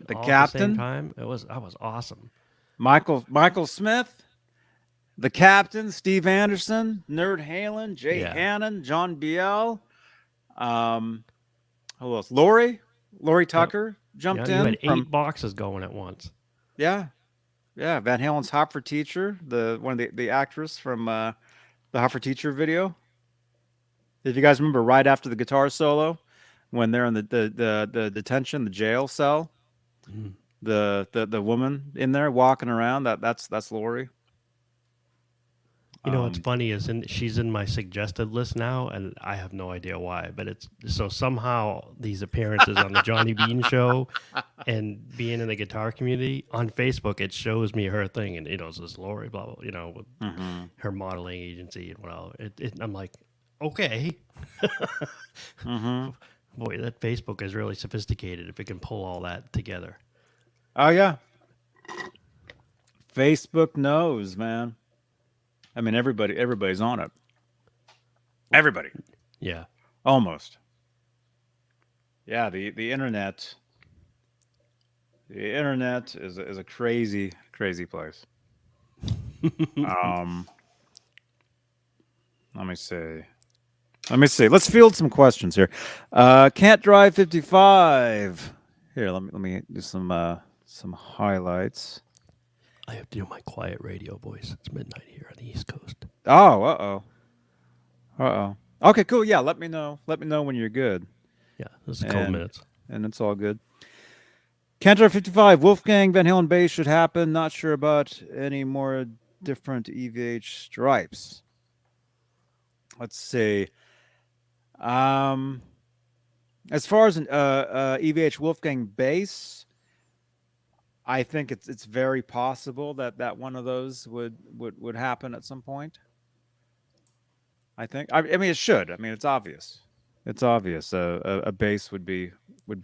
The all at the same captain, time. That was awesome. Michael Smith, the captain, Steve Anderson, Nerd Halen, Jay Hannon, John Biel, who else? Lori Tucker jumped You in had 8 from boxes going at once. yeah. Van Halen's Hot for Teacher, one of the actress from the Hot for Teacher video. If you guys remember, right after the guitar solo, when they're in the detention, the jail cell, the woman in there walking around, that's Lori. You know what's funny is she's in my suggested list now, and I have no idea why. But it's so somehow these appearances on the Johnny Bean show and being in the guitar community on Facebook, it shows me her thing, and it's this Lori, blah blah, with her modeling agency and whatever. I'm like, okay, boy, that Facebook is really sophisticated if it can pull all that together. Oh yeah, Facebook knows, man. I mean, everybody's on it. Everybody. Yeah. Almost. Yeah, the internet. The internet is a crazy place. Let me see. Let's field some questions here. Can't drive 55. Here, let me do some highlights. I have to do my quiet radio voice. It's midnight here on the East Coast. Oh, Okay, cool. Yeah, let me know. Let me know when you're good. Yeah, this is a couple minutes. And it's all good. Cantor 55, Wolfgang Van Halen bass should happen. Not sure about any more different EVH stripes. Let's see. As far as an EVH Wolfgang bass, I think it's very possible that one of those would happen at some point. I think. I mean, it should. I mean, it's obvious. It's obvious. A bass would be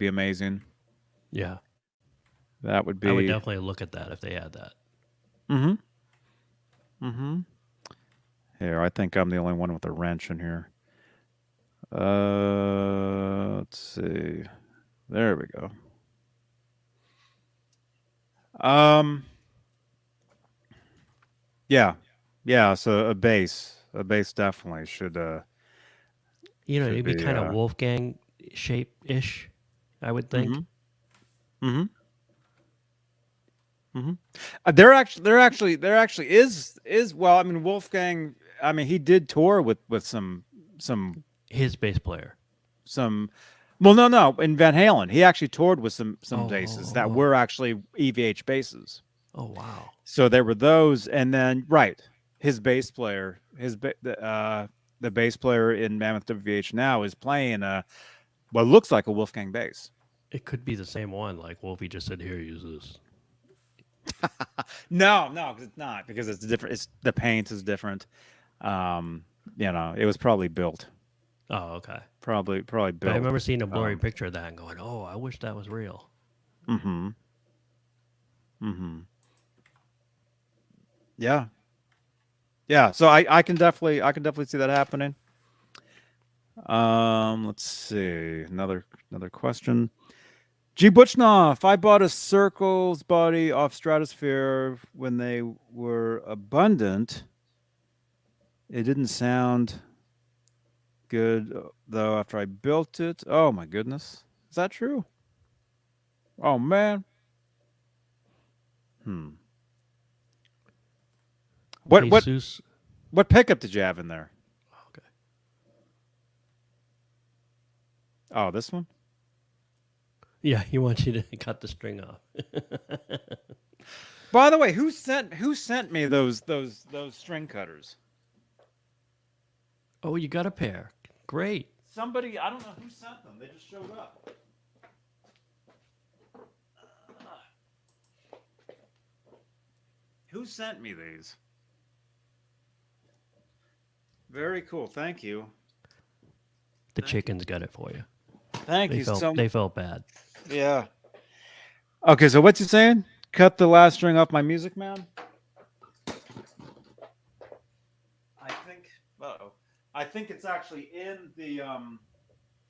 amazing. Yeah. That would be. I would definitely look at that if they had that. Here, I think I'm the only one with a wrench in here. Let's see. There we go. Yeah. So a bass definitely should it'd Should be be. kind of Wolfgang shape ish, I would think. Mm-hmm. Mm-hmm. There actually is well. I mean, Wolfgang. I mean, he did tour with some His bass player. some. Well, no. In Van Halen, he actually toured with some basses that Oh, were actually EVH basses. oh, wow. So there were those, and then right, his bass player, the bass player in Mammoth WVH now is playing what looks like a Wolfgang bass. It could be the same one. Like Wolfie just said, here, use this. No, 'cause it's not because it's different. It's the paint is different. It was probably built. Oh, okay. Probably But I built. remember seeing a blurry picture of that and going, oh, I wish that was real. Mm-hmm. Mm-hmm. Yeah. Yeah. So I can definitely see that happening. Let's see. Another question. G. Butchnoff, I bought a Circles body off Stratosphere when they were abundant. It didn't sound good though after I built it. Oh my goodness. Is that true? Oh man. What what Jesus. what pickup did you have in there? Okay. Oh, this one? Yeah, he wants you to cut the string off. By the way, who sent me those string cutters? Oh, you got a pair. Great. Somebody, I don't know who sent them. They just showed up. Who sent me these? Very cool. Thank you. The chickens got it for you. Thank you so much. They felt bad. Yeah. Okay, so what's he saying? Cut the last string off my Music Man? I think it's actually in the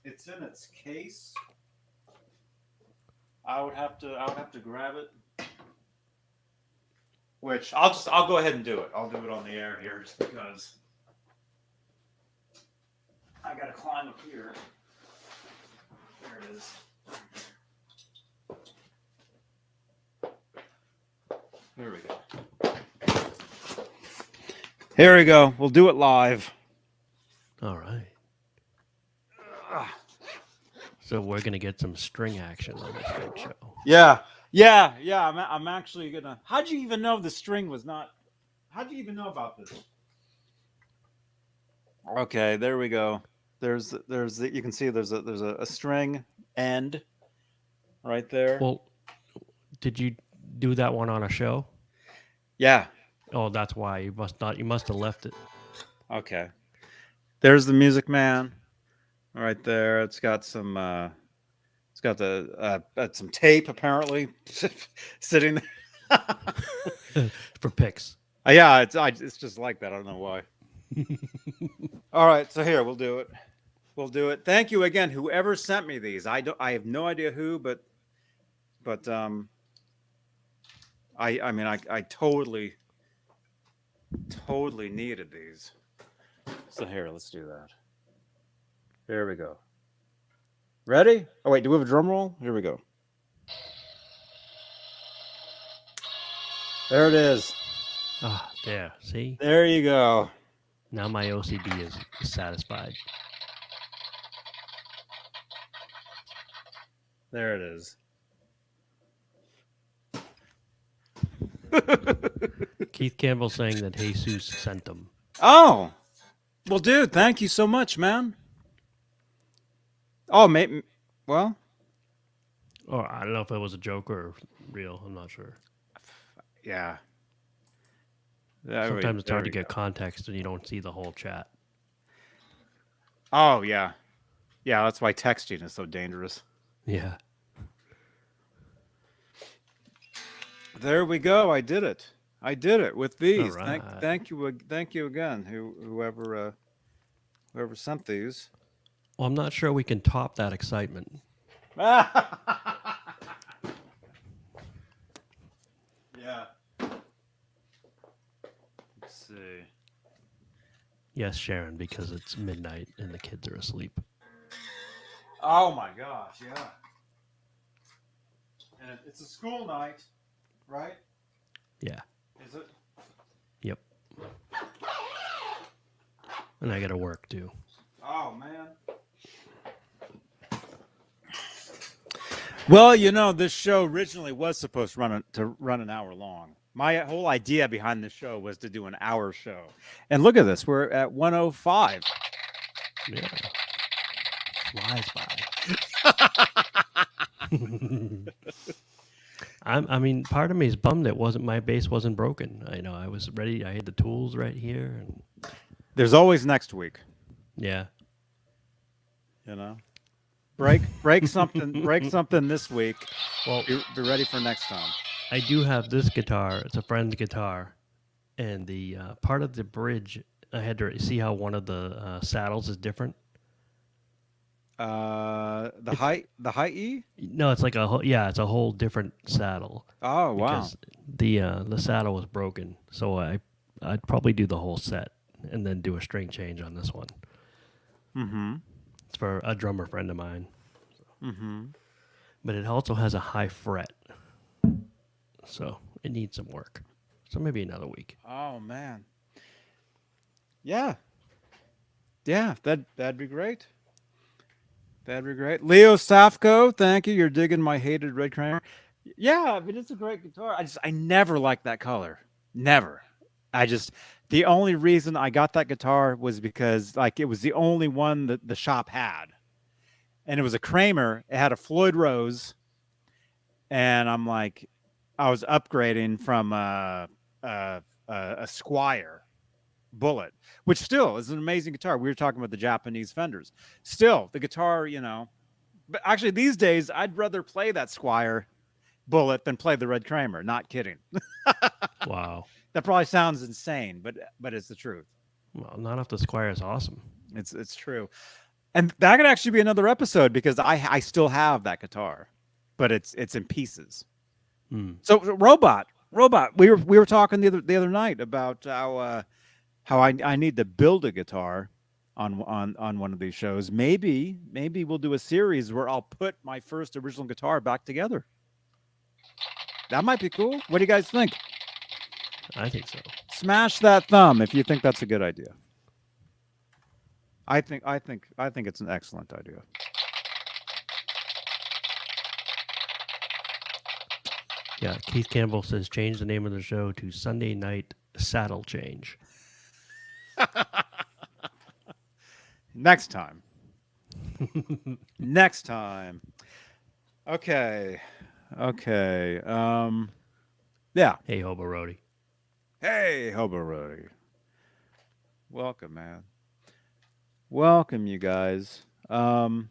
it's in its case. I would have to grab it. Which I'll go ahead and do it. I'll do it on the air here just because I gotta climb up here. There it is. Here we go. Here we go. We'll do it live. All right. So we're gonna get some string action on this big show. Yeah. I'm actually gonna. How'd you even know the string was not? How'd you even know about this? Okay, there we go. There's you can see there's a string end right there. Well, did you do that one on a show? Yeah. Oh, that's why you must have left it. Okay. There's the Music Man, right there. It's got some. It's got some tape apparently sitting there for picks. Yeah, it's just like that. I don't know why. All right, so here we'll do it. We'll do it. Thank you again, whoever sent me these. I have no idea who, but I mean I totally needed these. So here, let's do that. There we go. Ready? Oh wait, do we have a drum roll? Here we go. There it is. Ah, there. See? There you go. Now my OCD is satisfied. There it is. Keith Campbell saying that Jesus sent them. Oh, well, dude, thank you so much, man. Oh, maybe. Well. Oh, I don't know if it was a joke or real. I'm not sure. Yeah. Sometimes it's hard to get context and you don't see the whole chat. Oh, yeah. Yeah, that's why texting is so dangerous. Yeah. There we go. I did it. With these. Right. Thank you again, whoever sent these. Well, I'm not sure we can top that excitement. Yeah. Let's see. Yes, Sharon, because it's midnight and the kids are asleep. Oh my gosh, yeah. And it's a school night, right? Yeah. Is it? Yep. And I got to work too. Oh man. Well, this show originally was supposed to run an hour long. My whole idea behind this show was to do an hour show. And look at this, we're at 105. Yeah. Flies by. I mean, part of me is bummed it wasn't my base wasn't broken. I know I was ready. I had the tools right here, and There's always next week. yeah, Break something this week. Well, Be ready for next time. I do have this guitar. It's a friend's guitar, and the part of the bridge I had to see how one of the saddles is different. The high E. No, it's like it's a whole different saddle. Oh wow! Because the saddle was broken, so I'd probably do the whole set and then do a string change on this one. Mm-hmm. It's for a drummer friend of mine. Mm-hmm. But it also has a high fret, so it needs some work. So maybe another week. Oh man. Yeah. Yeah, that'd be great. That'd be great. Leo Safko, thank you. You're digging my hated red Kramer. Yeah, I mean it's a great guitar. I never liked that color. Never. The only reason I got that guitar was because like it was the only one that the shop had. And it was a Kramer. It had a Floyd Rose. And I'm like, I was upgrading from a Squire Bullet, which still is an amazing guitar. We were talking about the Japanese Fenders. Still, the guitar, but actually these days I'd rather play that Squire Bullet than play the Red Kramer. Not kidding. Wow. That probably sounds insane, but it's the truth. Well, Not Off the Squire is awesome. It's true. And that could actually be another episode because I still have that guitar, but it's in pieces. So robot, we were talking the other night about how I need to build a guitar on one of these shows. Maybe we'll do a series where I'll put my first original guitar back together. That might be cool. What do you guys think? I think so. Smash that thumb if you think that's a good idea. I think it's an excellent idea. Yeah, Keith Campbell says change the name of the show to Sunday Night Saddle Change. Next time. Next time. Okay. Yeah. Hey, Hobo Roadie. Hey, Hobo Roadie. Welcome, man. Welcome, you guys. Okay.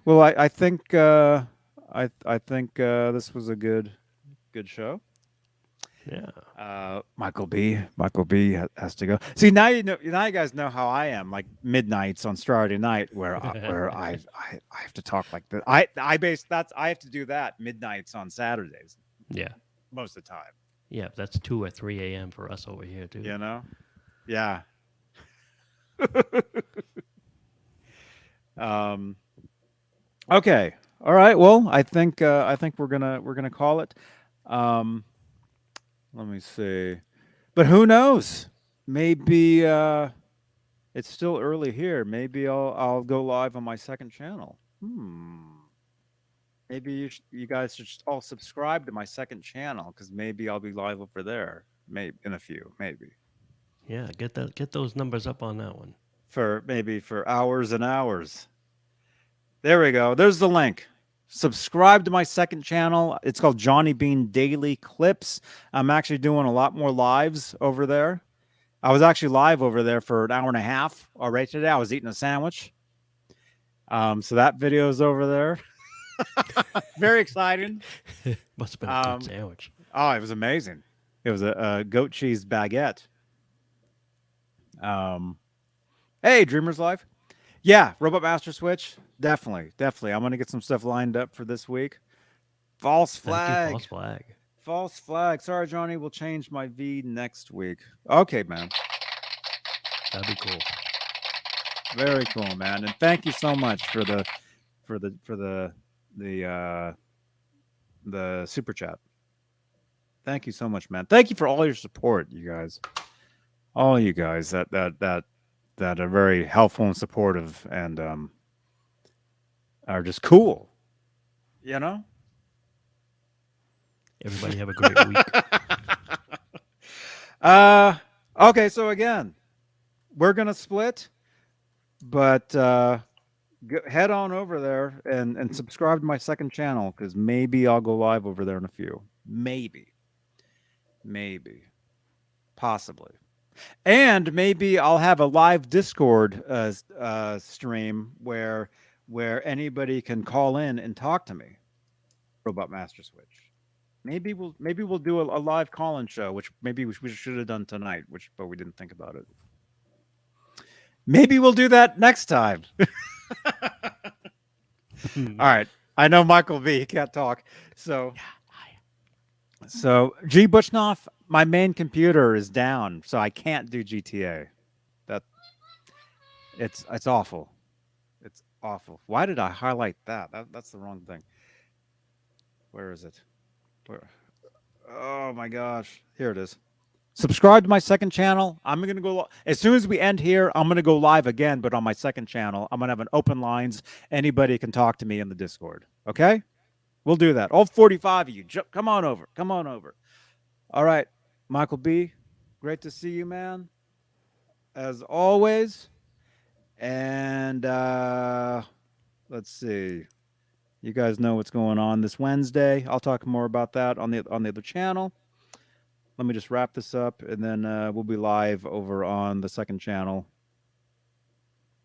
Well, I think I think this was a good show. Yeah. Michael B has to go. See, now you guys know how I am, like midnights on Saturday night where I have to talk like this. I have to do that midnights on Saturdays. Yeah. Most of the time. Yeah, that's 2 or 3 a.m. for us over here too. Yeah. Okay. All right. Well, I think we're gonna call it. Let me see. But who knows? Maybe it's still early here. Maybe I'll go live on my second channel. Maybe you guys should all subscribe to my second channel because maybe I'll be live over there. Maybe in a few. Maybe. Yeah, get those numbers up on that one. For hours and hours. There we go. There's the link. Subscribe to my second channel. It's called Johnny Beane Daily Clips. I'm actually doing a lot more lives over there. I was actually live over there for an hour and a half already today. I was eating a sandwich. So that video is over there. Very exciting. Must have been a good sandwich. Oh, it was amazing. It was a goat cheese baguette. Hey, Dreamers Live. Yeah, Robot Master Switch. Definitely. I'm going to get some stuff lined up for this week. False flag. False flag. Sorry, Johnny. We'll change my V next week. Okay, man. That'd be cool. Very cool, man. And thank you so much for the super chat. Thank you so much, man. Thank you for all your support, you guys. All you guys that are very helpful and supportive and are just cool. You know? Everybody have a great week. Okay, so again, we're gonna split, but head on over there and subscribe to my second channel because maybe I'll go live over there in a few. Maybe, possibly, and maybe I'll have a live Discord stream where anybody can call in and talk to me about Master Switch. Maybe we'll do a live call-in show, which maybe we should have done tonight, but we didn't think about it. Maybe we'll do that next time. All right. I know Michael V. can't talk. So G. Bushnoff, my main computer is down, so I can't do GTA. It's awful. It's awful. Why did I highlight that? That's the wrong thing. Where is it? Where? Oh my gosh. Here it is. Subscribe to my second channel. I'm going to go as soon as we end here. I'm going to go live again, but on my second channel, I'm going to have an open lines. Anybody can talk to me in the Discord. Okay, we'll do that. All 45 of you, come on over. Come on over. All right, Michael B. Great to see you, man. As always. And let's see. You guys know what's going on this Wednesday. I'll talk more about that on the other channel. Let me just wrap this up, and then we'll be live over on the second channel.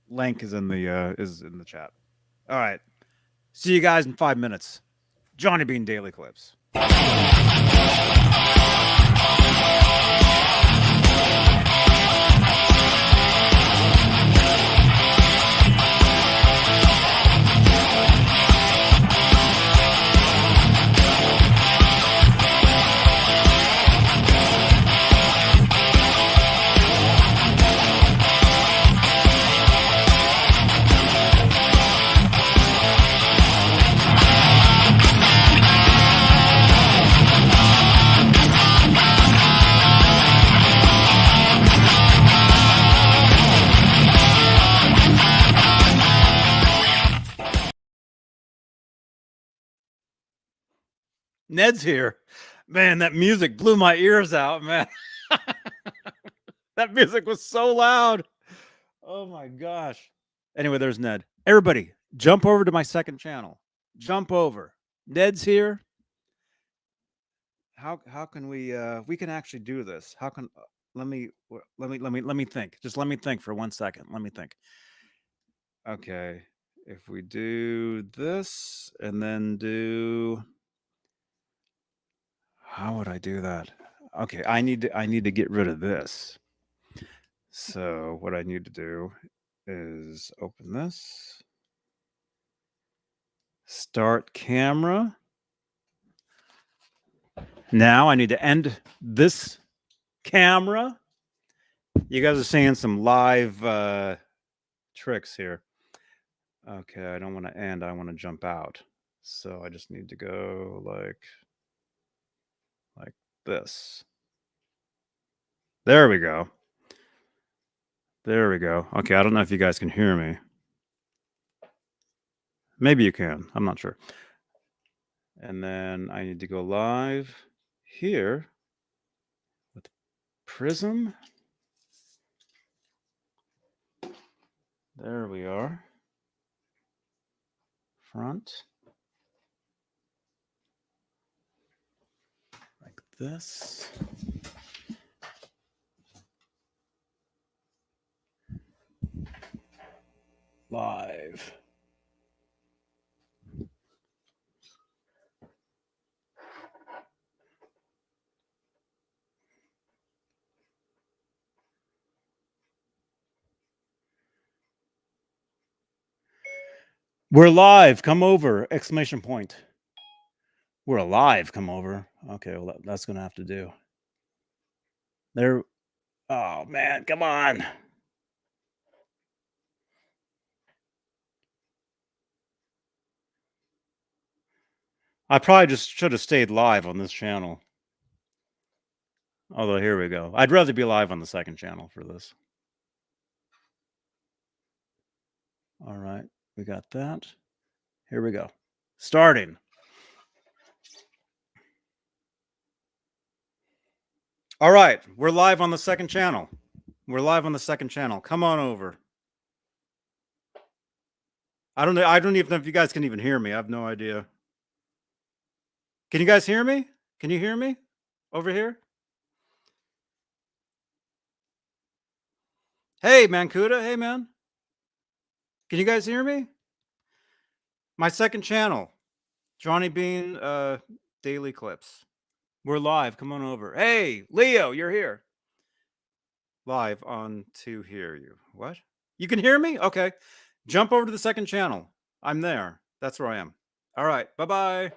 Link is in the chat. All right. See you guys in 5 minutes. Johnny Beane Daily Clips. Ned's here. Man, that music blew my ears out, man. That music was so loud. Oh my gosh. Anyway, there's Ned. Everybody, jump over to my second channel. Jump over. Ned's here. How can we can actually do this? How can let me think. Just let me think for 1 second. Let me think. Okay. If we do this and then do how would I do that? Okay, I need to get rid of this. So what I need to do is open this. Start camera. Now I need to end this camera. You guys are seeing some live tricks here. Okay, I don't want to end. I want to jump out. So I just need to go like this. There we go. There we go. Okay, I don't know if you guys can hear me. Maybe you can. I'm not sure. And then I need to go live here with Prism. There we are. Front. Like this. Live. We're live. Come over. Exclamation point. We're alive. Come over. Okay, well, that's going to have to do. There. Oh, man. Come on. I probably just should have stayed live on this channel. Although, here we go. I'd rather be live on the second channel for this. All right, we got that. Here we go. Starting. All right, we're live on the second channel. We're live on the second channel. Come on over. I don't even know if you guys can even hear me. I have no idea. Can you guys hear me? Can you hear me over here? Hey, Mancuda. Hey, man. Can you guys hear me? My second channel, Johnny Beane Daily Clips. We're live. Come on over. Hey, Leo, you're here. Live on to hear you. What? You can hear me? Okay. Jump over to the second channel. I'm there. That's where I am. All right. Bye-bye.